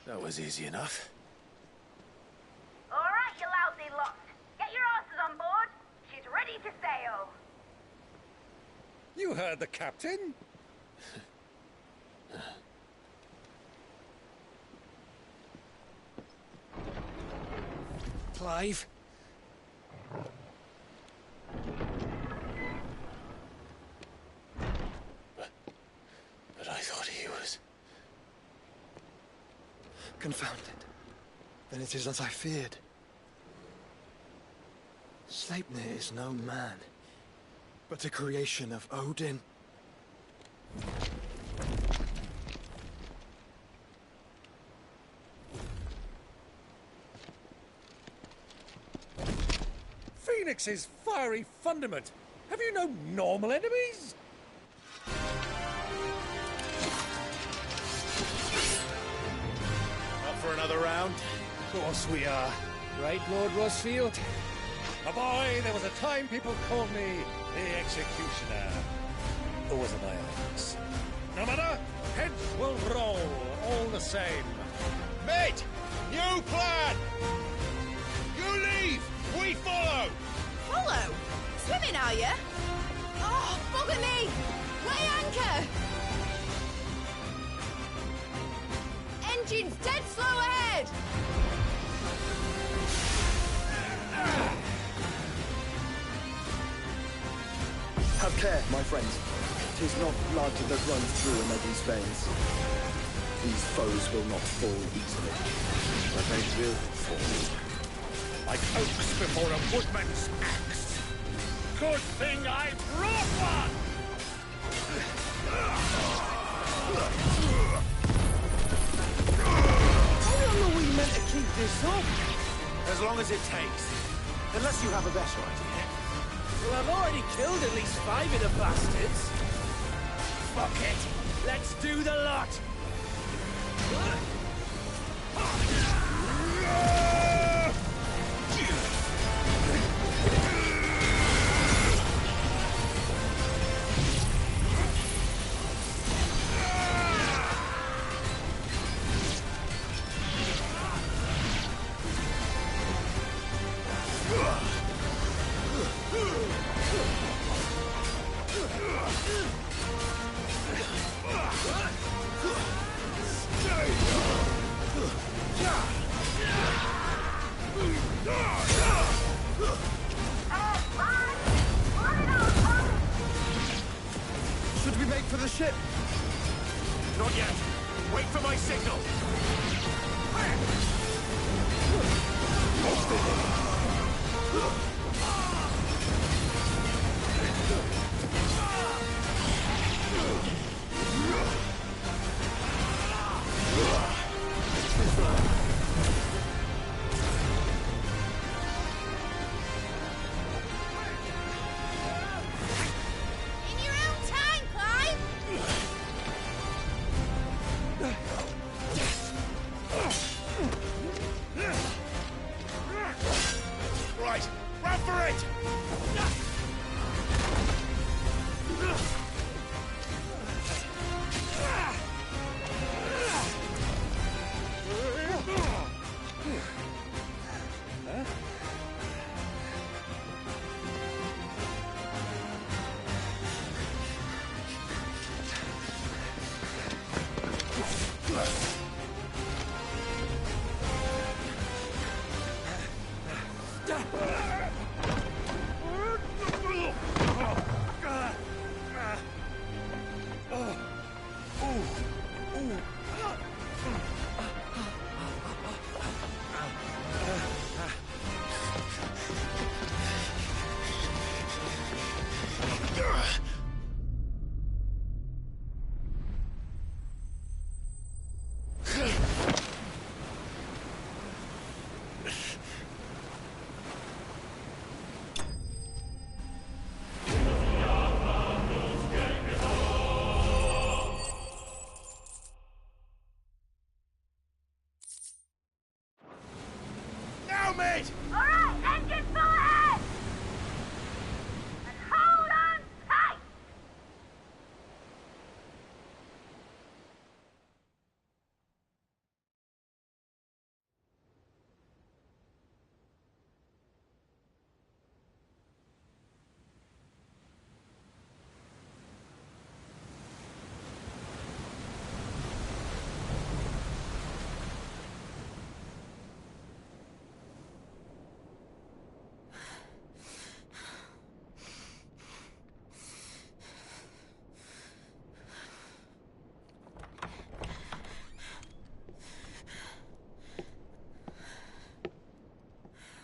Speaker 2: That was easy enough.
Speaker 19: All right, you lousy lot. Get your asses on board. She's ready to sail.
Speaker 15: You heard the captain. Clive?
Speaker 2: But I thought he was...
Speaker 18: Confounded. Then it is as I feared. Sleipnir is no man, but a creation of Odin.
Speaker 15: Phoenix's fiery fundament. Have you no normal enemies?
Speaker 2: Up for another round?
Speaker 15: Of course we are. Right, Lord Rosfield? A boy, there was a time people called me the Executioner. Or was it my eyes? No matter, heads will roll, all the same.
Speaker 20: Mate! New plan! You leave! We follow!
Speaker 17: Follow? Swimming, are you? Oh, bugger me! Weigh anchor! Engine's dead slow ahead!
Speaker 18: Have care, my friends. 'Tis not blood that runs through a lady's veins. These foes will not fall easily.
Speaker 4: But they will fall. Like oaks before a woodman's axe. Good thing I brought one!
Speaker 16: How long are we meant to keep this up?
Speaker 2: As long as it takes. Unless you have a better idea.
Speaker 5: Well, I've already killed at least 5 of the bastards. Fuck it. Let's do the lot.
Speaker 16: Should we make for the ship?
Speaker 4: Not yet. Wait for my signal.
Speaker 17: In your own time, Clive!
Speaker 4: Right, run for it! Now, mate!
Speaker 19: All right, engine full ahead! And hold on tight!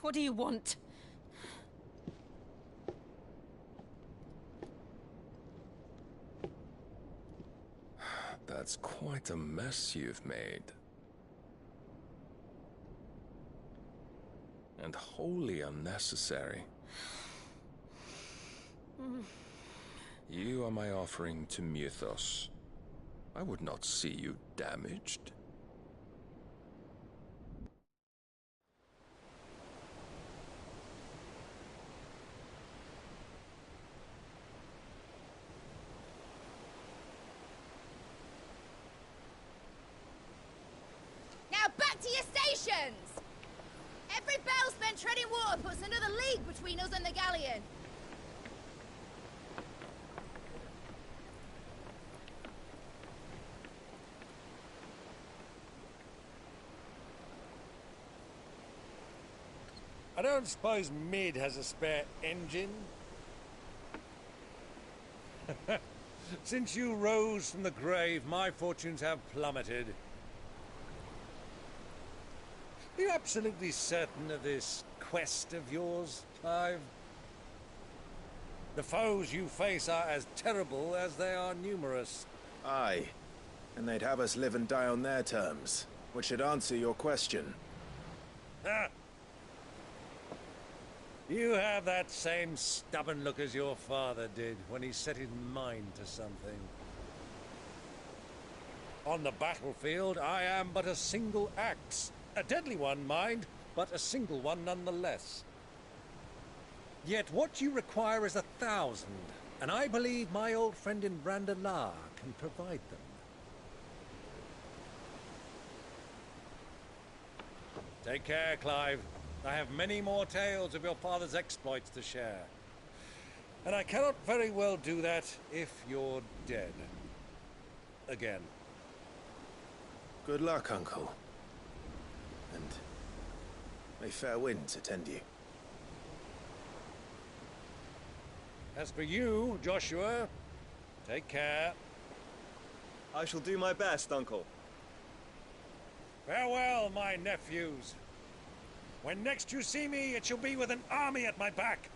Speaker 11: What do you want?
Speaker 14: That's quite a mess you've made. And wholly unnecessary. You are my offering to Mythos. I would not see you damaged.
Speaker 17: Now back to your stations! Every bell spent treading water puts another league between us and the galleon.
Speaker 15: I don't suppose Mid has a spare engine? Since you rose from the grave, my fortunes have plummeted. Are you absolutely certain of this quest of yours, Clive? The foes you face are as terrible as they are numerous.
Speaker 2: Aye. And they'd have us live and die on their terms, which should answer your question.
Speaker 15: Ah! You have that same stubborn look as your father did when he set his mind to something. On the battlefield, I am but a single axe. A deadly one, mind, but a single one nonetheless. Yet what you require is 1,000, and I believe my old friend in Brandalar can provide them. Take care, Clive. I have many more tales of your father's exploits to share. And I cannot very well do that if you're dead. Again.
Speaker 2: Good luck, Uncle. And may fair winds attend you.
Speaker 15: As for you, Joshua, take care.
Speaker 18: I shall do my best, Uncle.
Speaker 15: Farewell, my nephews. When next you see me, it shall be with an army at my back.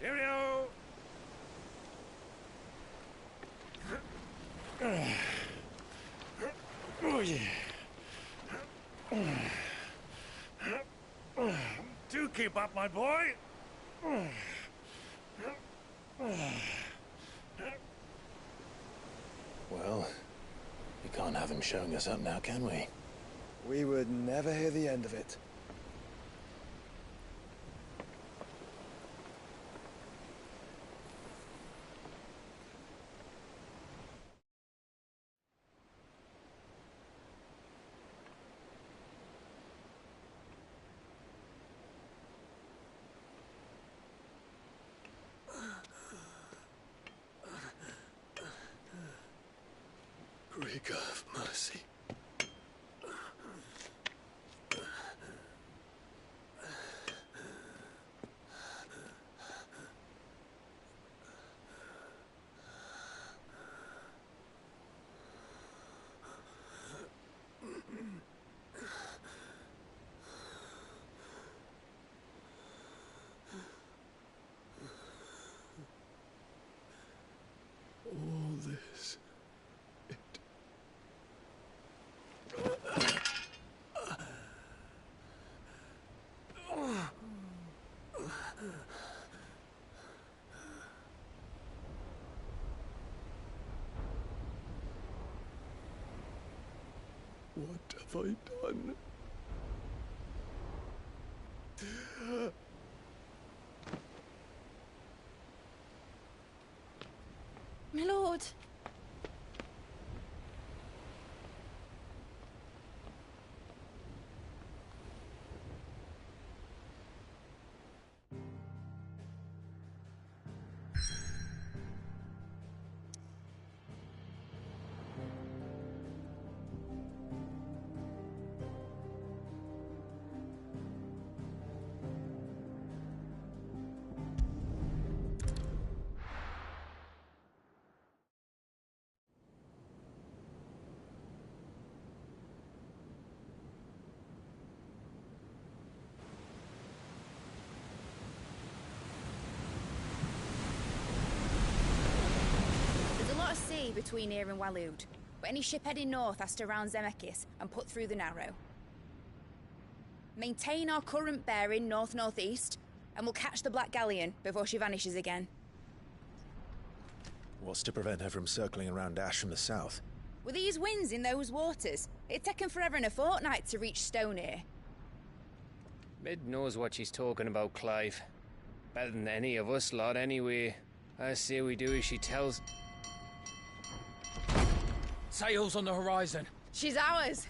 Speaker 15: Cheerio! Oh, yeah. Do keep up, my boy.
Speaker 2: Well, we can't have him showing us up now, can we?
Speaker 18: We would never hear the end of it.
Speaker 7: Greek of mercy. All this. What have I done?
Speaker 9: My lord.
Speaker 17: sea between here and Waloed, but any ship heading north has to round Zemeckis and put through the Narrow. Maintain our current bearing north-northeast, and we'll catch the Black Galleon before she vanishes again.
Speaker 2: What's to prevent her from circling around Ash from the south?
Speaker 17: With these winds in those waters, it'd taken forever and a fortnight to reach Stonehere.
Speaker 5: Mid knows what she's talking about, Clive. Better than any of us lot, anyway. I say we do as she tells.
Speaker 13: Sails on the horizon.
Speaker 17: She's ours.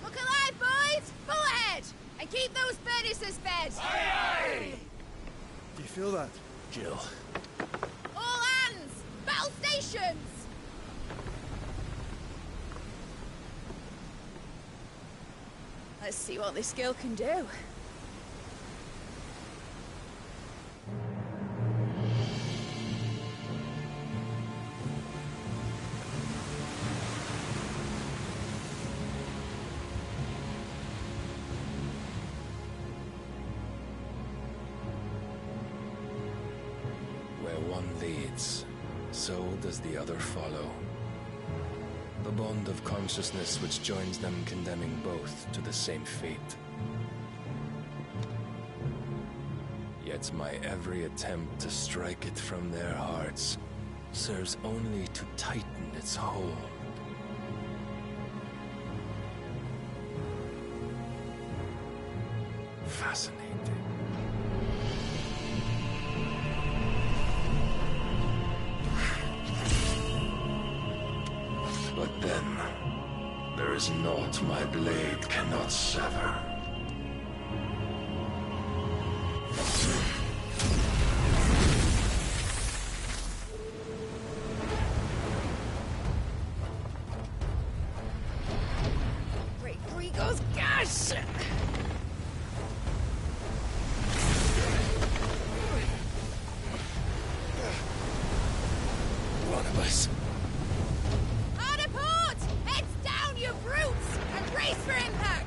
Speaker 17: Look alive, boys! Full ahead! And keep those furnaces fed!
Speaker 13: Aye, aye!
Speaker 18: Do you feel that?
Speaker 2: Jill.
Speaker 17: All hands! Battle stations! Let's see what this girl can do.
Speaker 21: Where one leads, so does the other follow. The bond of consciousness which joins them condemning both to the same fate. Yet my every attempt to strike it from their hearts serves only to tighten its hold. Fascinating. But then, there is naught my blade cannot sever.
Speaker 17: Great Gregor's gosh!
Speaker 21: One of us.
Speaker 17: Hard a port! Heads down, you brutes! And brace for impact!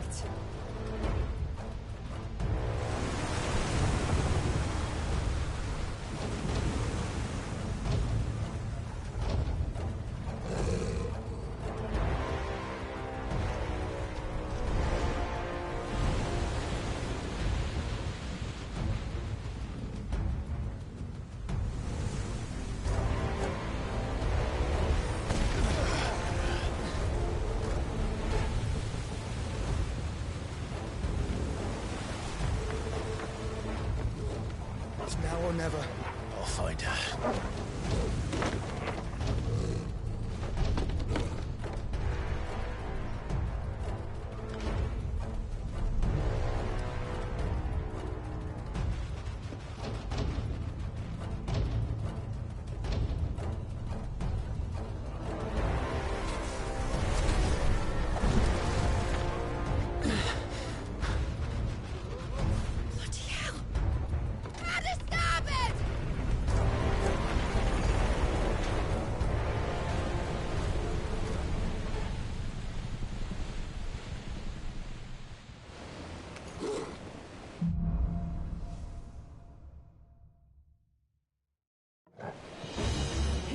Speaker 18: It's now or never.
Speaker 2: I'll find her.
Speaker 17: At a starboard!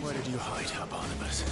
Speaker 2: Where did you hide her, Barnabas?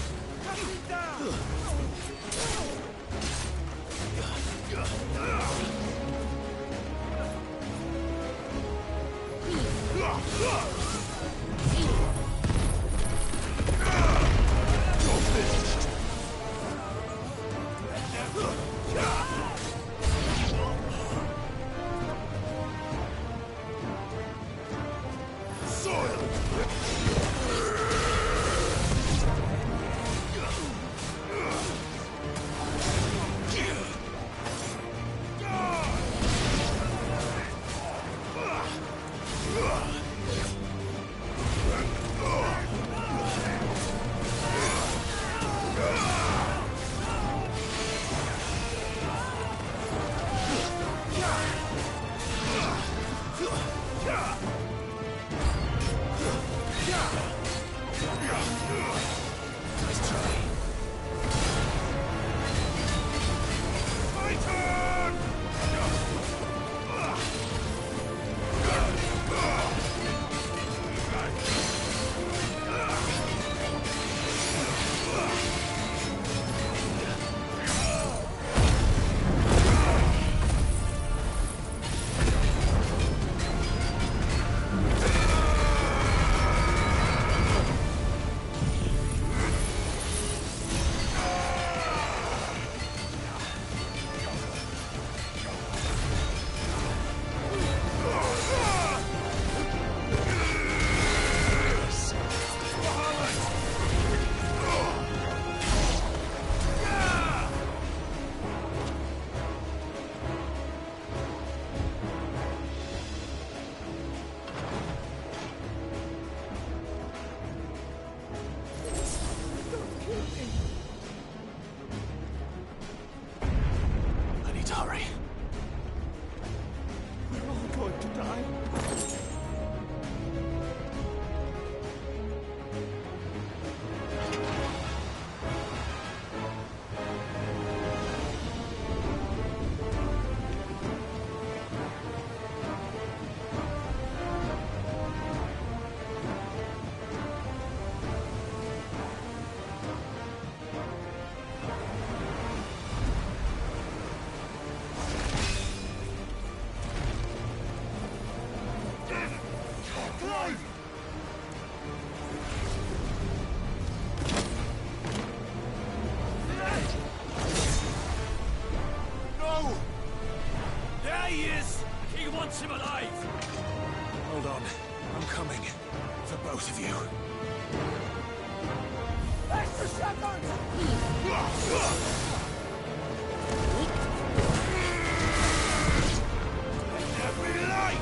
Speaker 2: For both of you.
Speaker 20: Extra shotguns! Every light!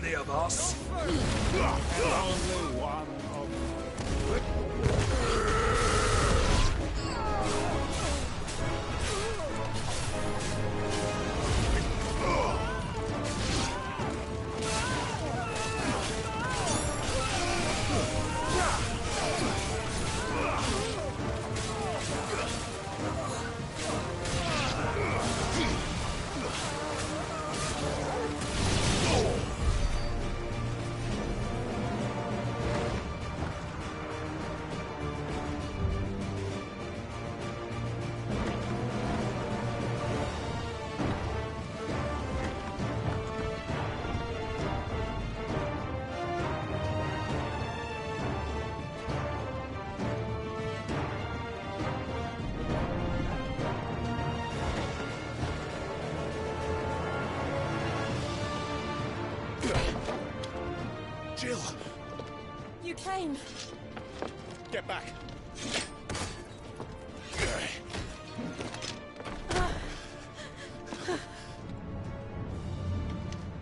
Speaker 4: Many of us.
Speaker 20: Only one
Speaker 2: Jill!
Speaker 1: You came.
Speaker 2: Get back!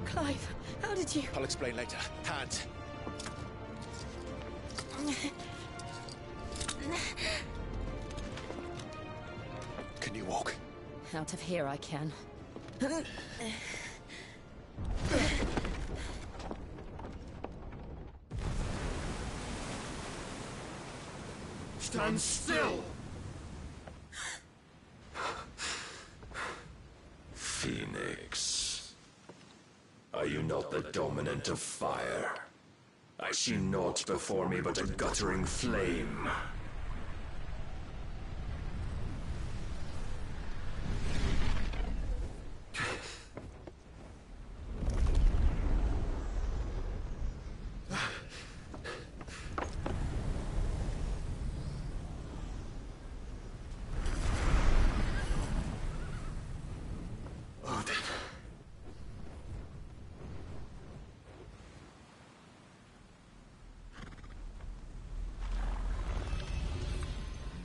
Speaker 1: Clive, how did you...
Speaker 2: I'll explain later. Hands. Can you walk?
Speaker 1: Out of here I can.
Speaker 20: Stand still!
Speaker 14: Phoenix. Are you
Speaker 21: am not the dominant of fire. I see naught before me but a guttering flame.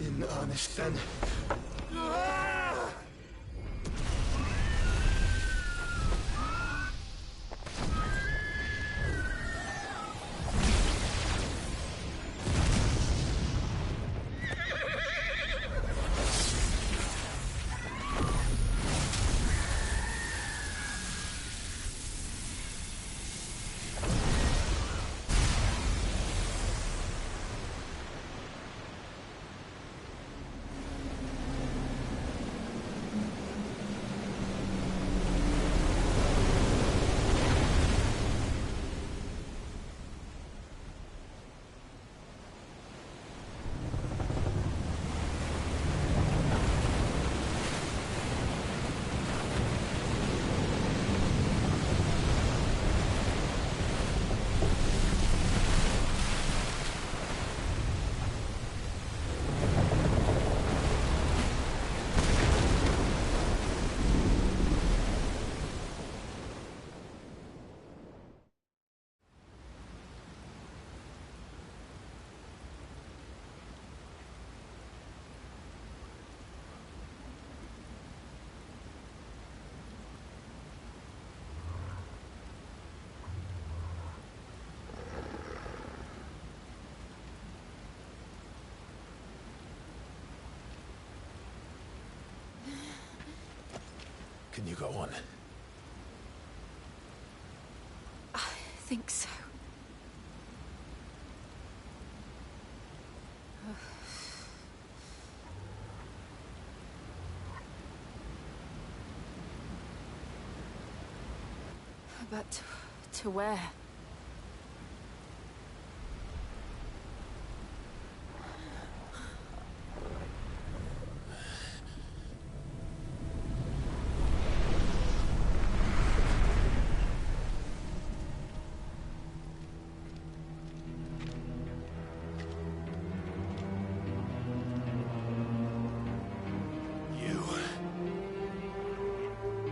Speaker 12: In earnest, then.
Speaker 2: Can you go on?
Speaker 1: I think so. But to where?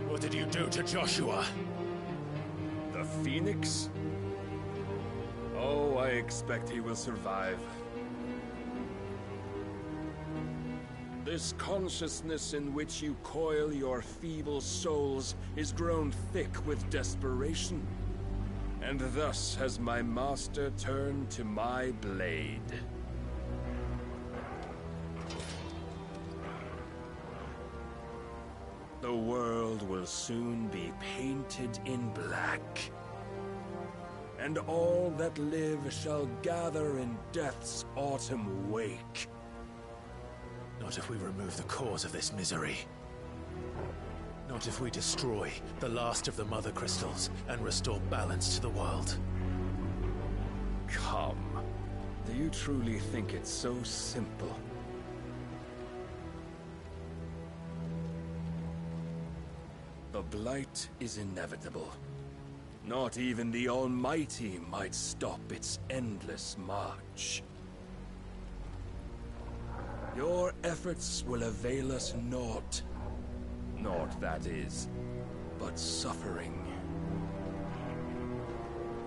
Speaker 2: What did you do to Joshua?
Speaker 21: The Phoenix? Oh, I expect he will survive. This consciousness in which you coil your feeble souls is grown thick with desperation. And thus has my master turned to my blade. The world will soon be painted in black. And all that live shall gather in death's autumn wake.
Speaker 2: Not if we remove the cause of this misery. Not if we destroy the last of the Mother Crystals and restore balance to the world.
Speaker 21: Come. Do you truly think it's so simple? The Blight is inevitable. Not even the Almighty might stop its endless march. Your efforts will avail us naught. Naught, that is, but suffering.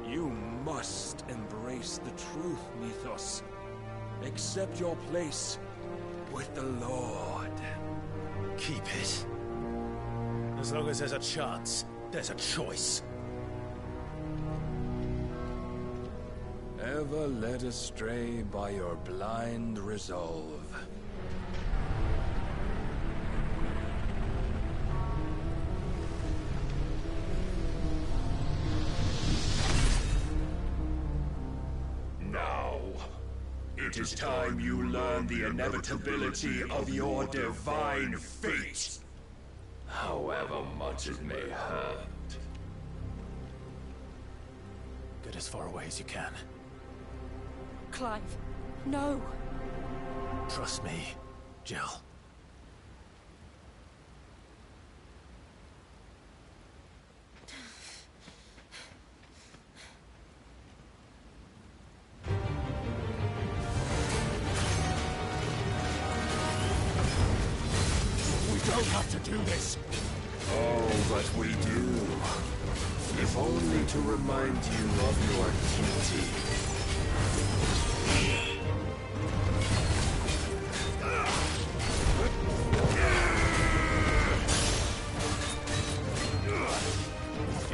Speaker 21: You must embrace the truth, Mythos. Accept your place with the Lord.
Speaker 2: Keep it. As long as there's a chance, there's a choice.
Speaker 21: Ever led astray by your blind resolve. Now, it is time you learn the inevitability of your divine fate. However much it may hurt.
Speaker 2: it as far away as you can.
Speaker 1: Clive, no.
Speaker 2: Trust me, Jill.
Speaker 4: We don't have to do this.
Speaker 21: Oh, but we do. If only to remind you of your duty.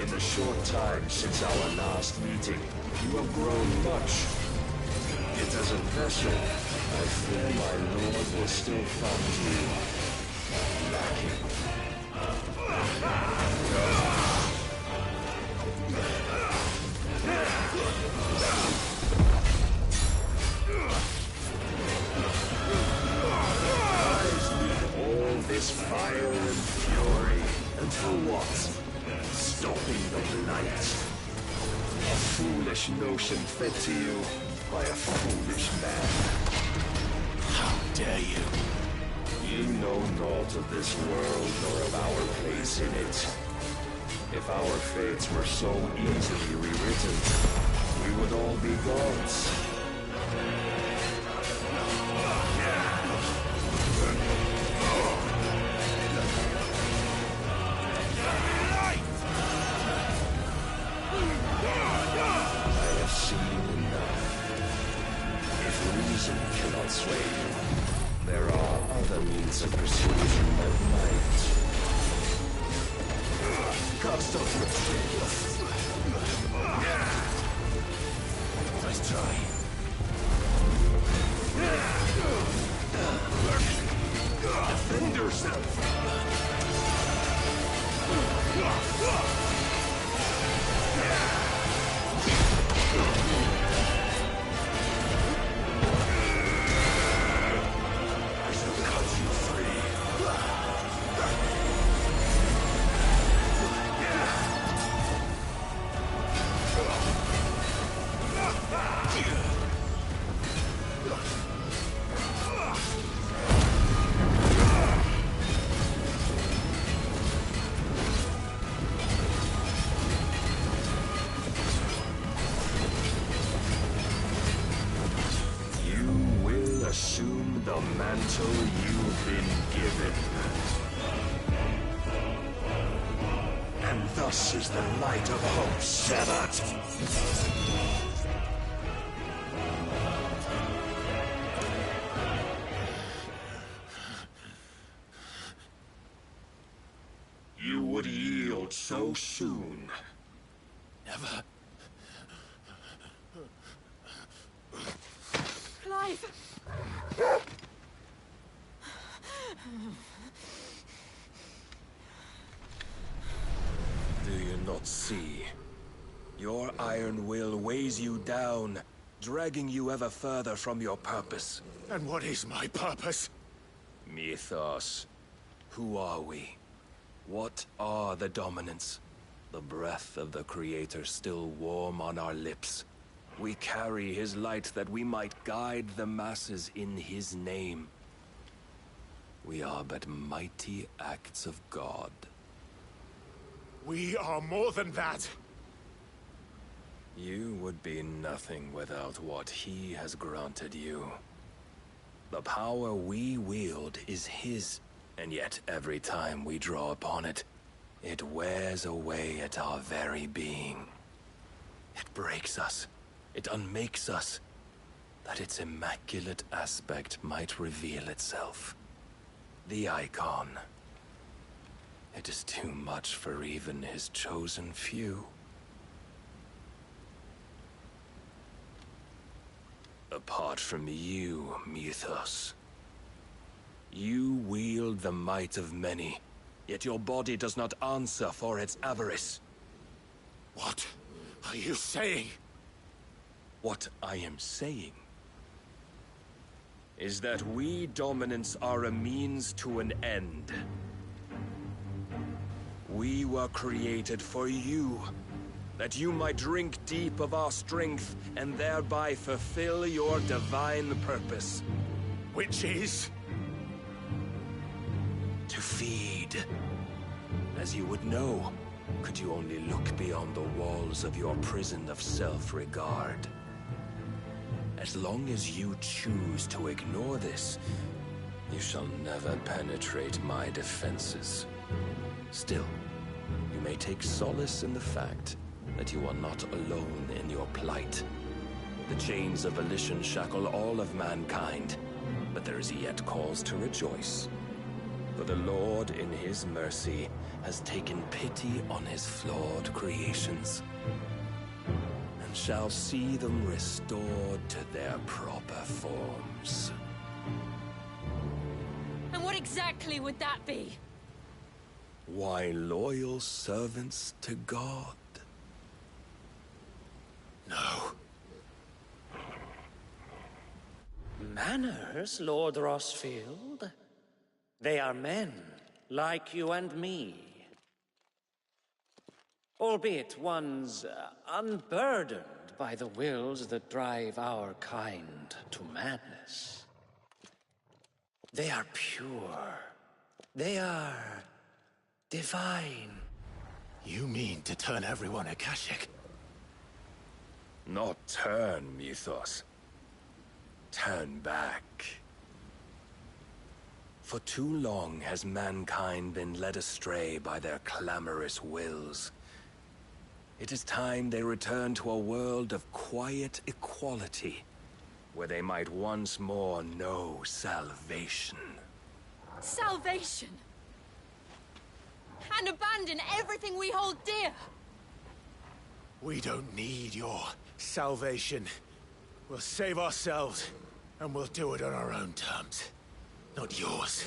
Speaker 21: In the short time since our last meeting, you have grown much. Yet as a vessel, I fear my lord will still find you lacking. All this fire and fury, and for what? Stopping the blight. A foolish notion fed to you by a foolish man.
Speaker 2: How dare you?
Speaker 21: You know naught of this world nor of our place in it. If our fates were so easily rewritten, we would all be gods. I have seen enough. If reason cannot sway you, there are other means of persuasion that might.
Speaker 2: Cast off your faith. Nice try.
Speaker 21: Defend yourself!
Speaker 2: I shall cut you free.
Speaker 21: Assume the mantle you've been given. And thus is the light of hope severed. You would yield so soon.
Speaker 2: Never.
Speaker 1: Clive!
Speaker 21: Do you not see? Your iron will weighs you down, dragging you ever further from your purpose.
Speaker 4: And what is my purpose?
Speaker 21: Mythos. Who are we? What are the dominants? The breath of the Creator still warm on our lips. We carry his light that we might guide the masses in his name. We are but mighty acts of God.
Speaker 4: We are more than that.
Speaker 21: You would be nothing without what he has granted you. The power we wield is his, and yet every time we draw upon it, it wears away at our very being. It breaks us. It unmakes us, that its immaculate aspect might reveal itself. The icon. It is too much for even his chosen few. Apart from you, Mythos, you wield the might of many, yet your body does not answer for its avarice.
Speaker 4: What are you saying?
Speaker 21: What I am saying is that we dominants are a means to an end. We were created for you, that you might drink deep of our strength and thereby fulfill your divine purpose.
Speaker 2: Which is?
Speaker 21: To feed. As you would know, could you only look beyond the walls of your prison of self-regard. As long as you choose to ignore this, you shall never penetrate my defenses. Still, you may take solace in the fact that you are not alone in your plight. The chains of volition shackle all of mankind, but there is yet cause to rejoice. For the Lord, in his mercy, has taken pity on his flawed creations, and shall see them restored to their proper forms.
Speaker 8: And what exactly would that be?
Speaker 21: Why, loyal servants to God.
Speaker 2: No.
Speaker 22: Manners, Lord Rossfield? They are men, like you and me. Albeit ones unburdened by the wills that drive our kind to madness. They are pure. They are divine.
Speaker 2: You mean to turn everyone Akashic?
Speaker 21: Not turn, Mythos. Turn back. For too long has mankind been led astray by their clamorous wills. It is time they return to a world of quiet equality, where they might once more know salvation.
Speaker 8: Salvation? And abandon everything we hold dear?
Speaker 2: We don't need your salvation. We'll save ourselves, and we'll do it on our own terms. Not yours.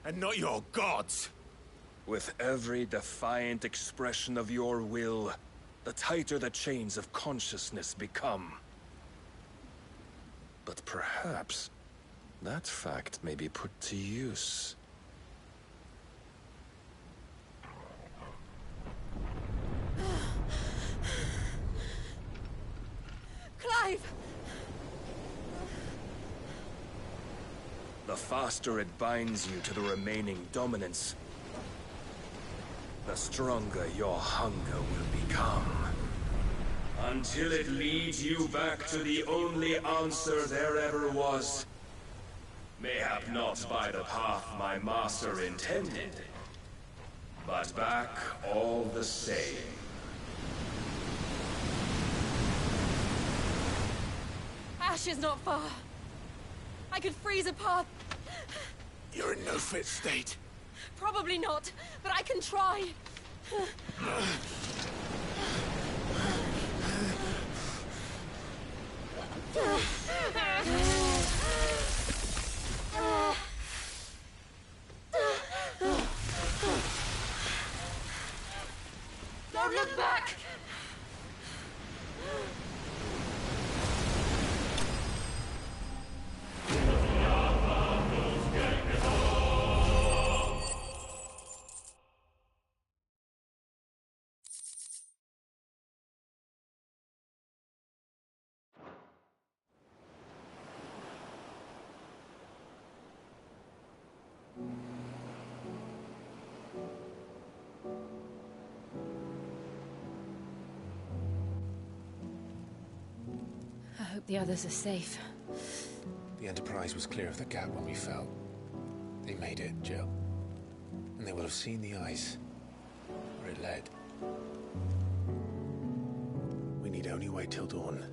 Speaker 2: And not your gods.
Speaker 21: With every defiant expression of your will, the tighter the chains of consciousness become. But perhaps that fact may be put to use.
Speaker 8: Clive!
Speaker 21: The faster it binds you to the remaining dominance, the stronger your hunger will become. Until it leads you back to the only answer there ever was. Mayhap not by the path my master intended, but back all the same.
Speaker 8: Ash is not far. I could freeze a path.
Speaker 2: You're in no fit state.
Speaker 8: Probably not, but I can try. Don't look back! I hope the others are safe.
Speaker 2: The Enterprise was clear of the gap when we fell. They made it, Jill. And they will have seen the ice where it led. We need only wait till dawn.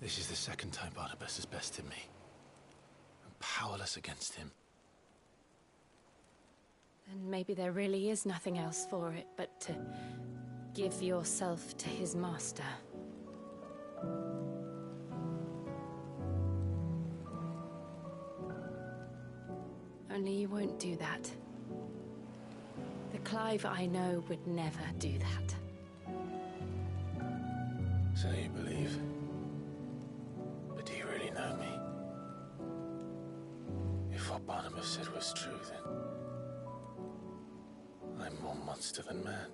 Speaker 2: This is the second time Barnabas has bested me. I'm powerless against him.
Speaker 8: And maybe there really is nothing else for it but to give yourself to his master. Only you won't do that. The Clive I know would never do that.
Speaker 2: So you believe. But do you really know me? what Barnabas said was true, then I'm more monster than man.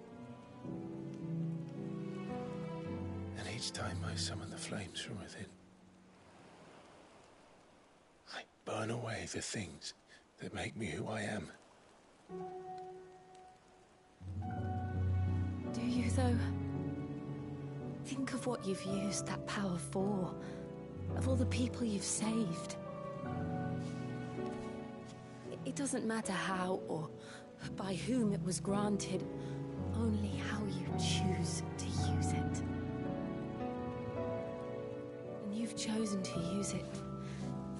Speaker 2: And each time I summon the flames from within, I burn away the things that make me who I am.
Speaker 8: Do you, though? Think of what you've used that power for, of all the people you've saved. It doesn't matter how or by whom it was granted, only how you choose to use it. And you've chosen to use it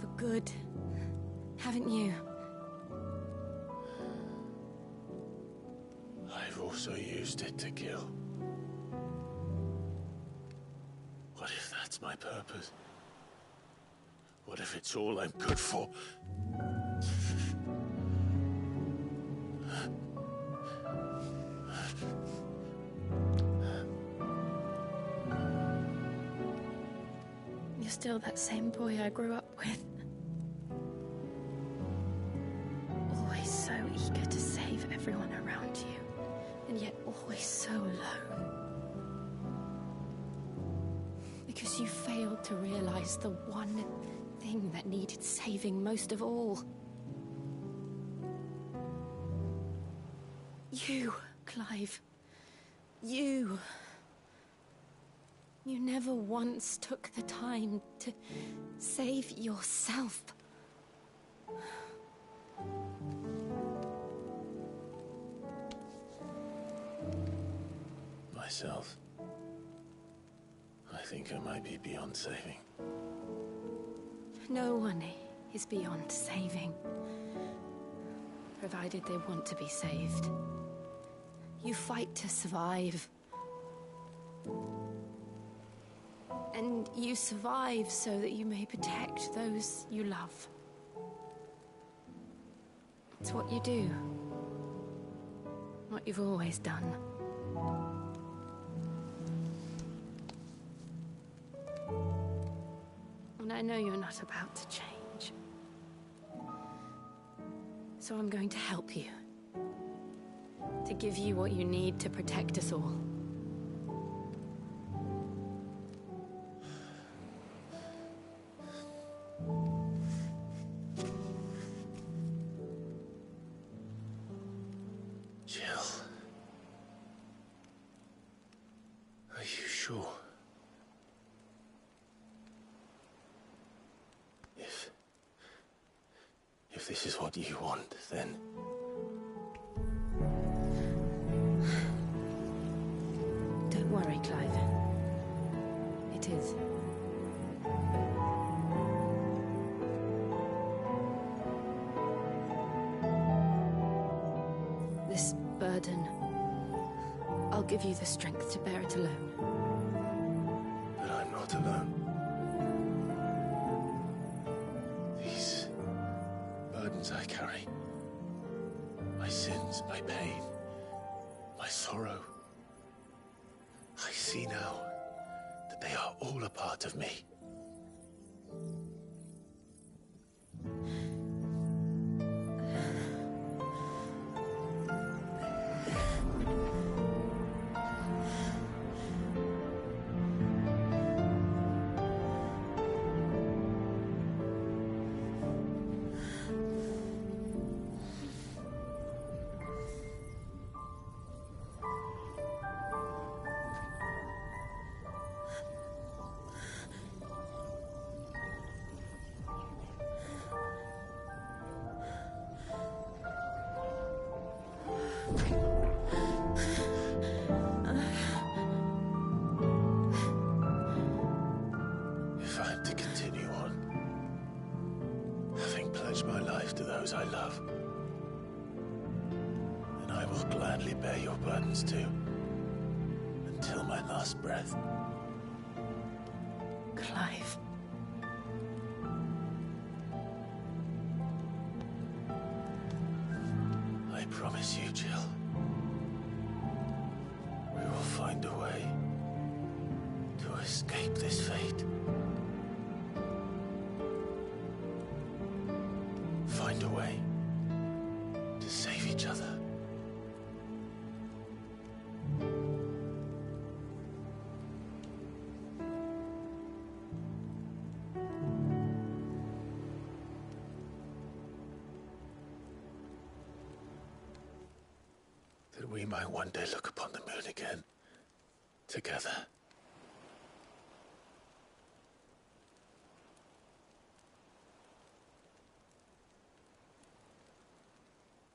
Speaker 8: for good, haven't you?
Speaker 2: I've also used it to kill. What if that's my purpose? What if it's all I'm good for?
Speaker 8: You're still that same boy I grew up with. Always so eager to save everyone around you, and yet always so alone. Because you failed to realize the one thing that needed saving most of all. You, Clive. You. You never once took the time to save yourself.
Speaker 2: Myself? I think I might be beyond saving.
Speaker 8: No one is beyond saving, provided they want to be saved. You fight to survive. And you survive so that you may protect those you love. It's what you do. What you've always done. And I know you're not about to change. So I'm going to help you. To give you what you need to protect us all.
Speaker 2: Jill. Are you sure? If this is what you want, then...
Speaker 8: Don't worry, Clive. It is. This burden, I'll give you the strength to bear it alone.
Speaker 2: But I'm not alone. These burdens I carry, my sins, my pain, my sorrow, I see now that they are all a part of me. If I'm to continue on, having pledged my life to those I love, then I will gladly bear your burdens too, until my last breath.
Speaker 8: Clive.
Speaker 2: I promise you, Jill, we will find a way to escape this fate. Find found a way to save each other. That we might one day look upon the moon again, together.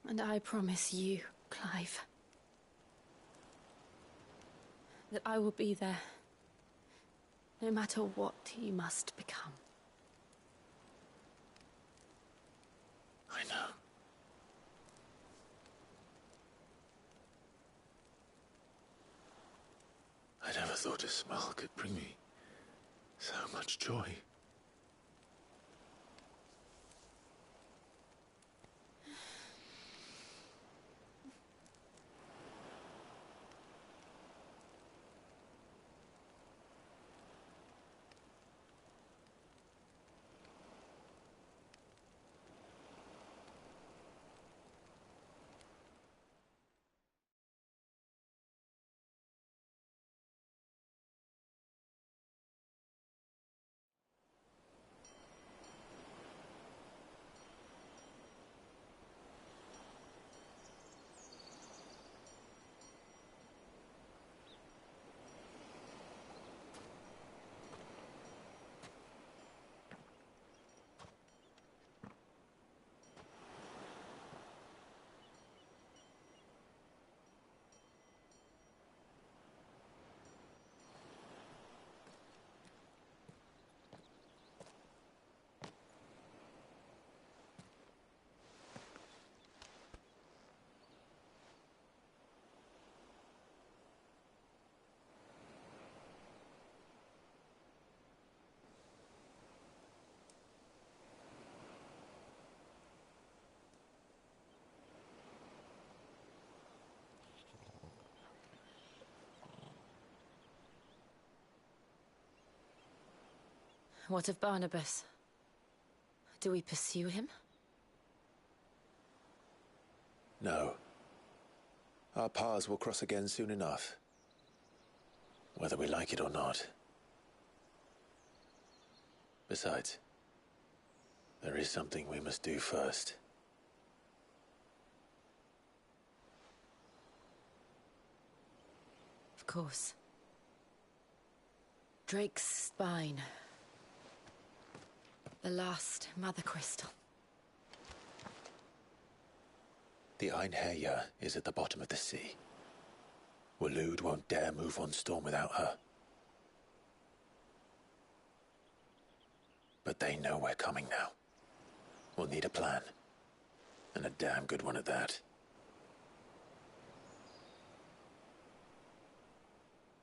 Speaker 8: And I promise you, Clive, that I will be there, no matter what you must become.
Speaker 2: I know. I never thought a smile could bring me so much joy.
Speaker 8: What of Barnabas? Do we pursue him?
Speaker 2: No. Our paths will cross again soon enough. Whether we like it or not. Besides, there is something we must do first.
Speaker 8: Of course. Drake's spine. The last Mother Crystal.
Speaker 2: The Einherjar is at the bottom of the sea. Waloed won't dare move on Storm without her. But they know we're coming now. We'll need a plan. And a damn good one at that.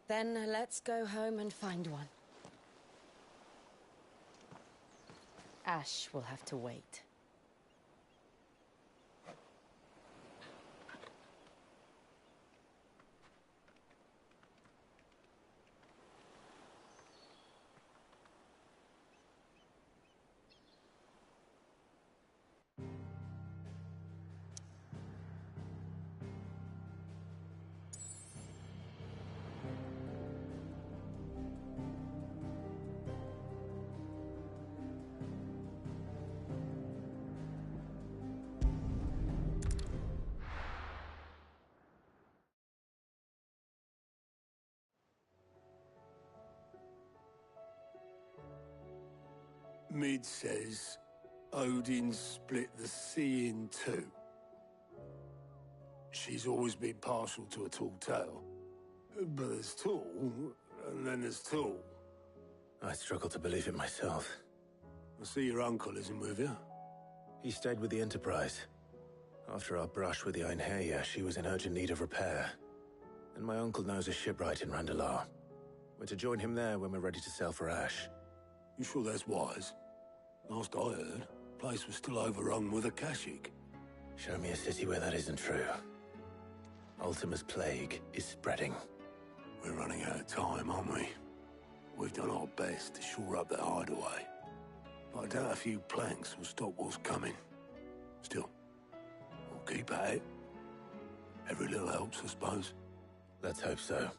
Speaker 8: Then let's go home and find one. Ash will have to wait.
Speaker 6: Mid says Odin split the sea in two. She's always been partial to a tall tale. But there's tall, and then there's tall.
Speaker 2: I struggle to believe it myself.
Speaker 6: I see your uncle isn't with you.
Speaker 2: He stayed with the Enterprise. After our brush with the Einherjar, she was in urgent need of repair. And my uncle knows a shipwright in Randalar. We're to join him there when we're ready to sail for Ash.
Speaker 6: You sure that's wise? Last I heard, the place was still overrun with Akashic.
Speaker 2: Show me a city where that isn't true. Ultima's plague is spreading.
Speaker 6: We're running out of time, aren't we? We've done our best to shore up that hideaway. But I doubt a few planks will stop what's coming. that it? Every little helps, I suppose.
Speaker 2: Let's hope so.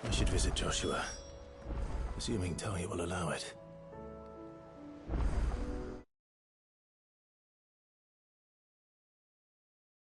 Speaker 2: I should visit Joshua, assuming Talia will allow it.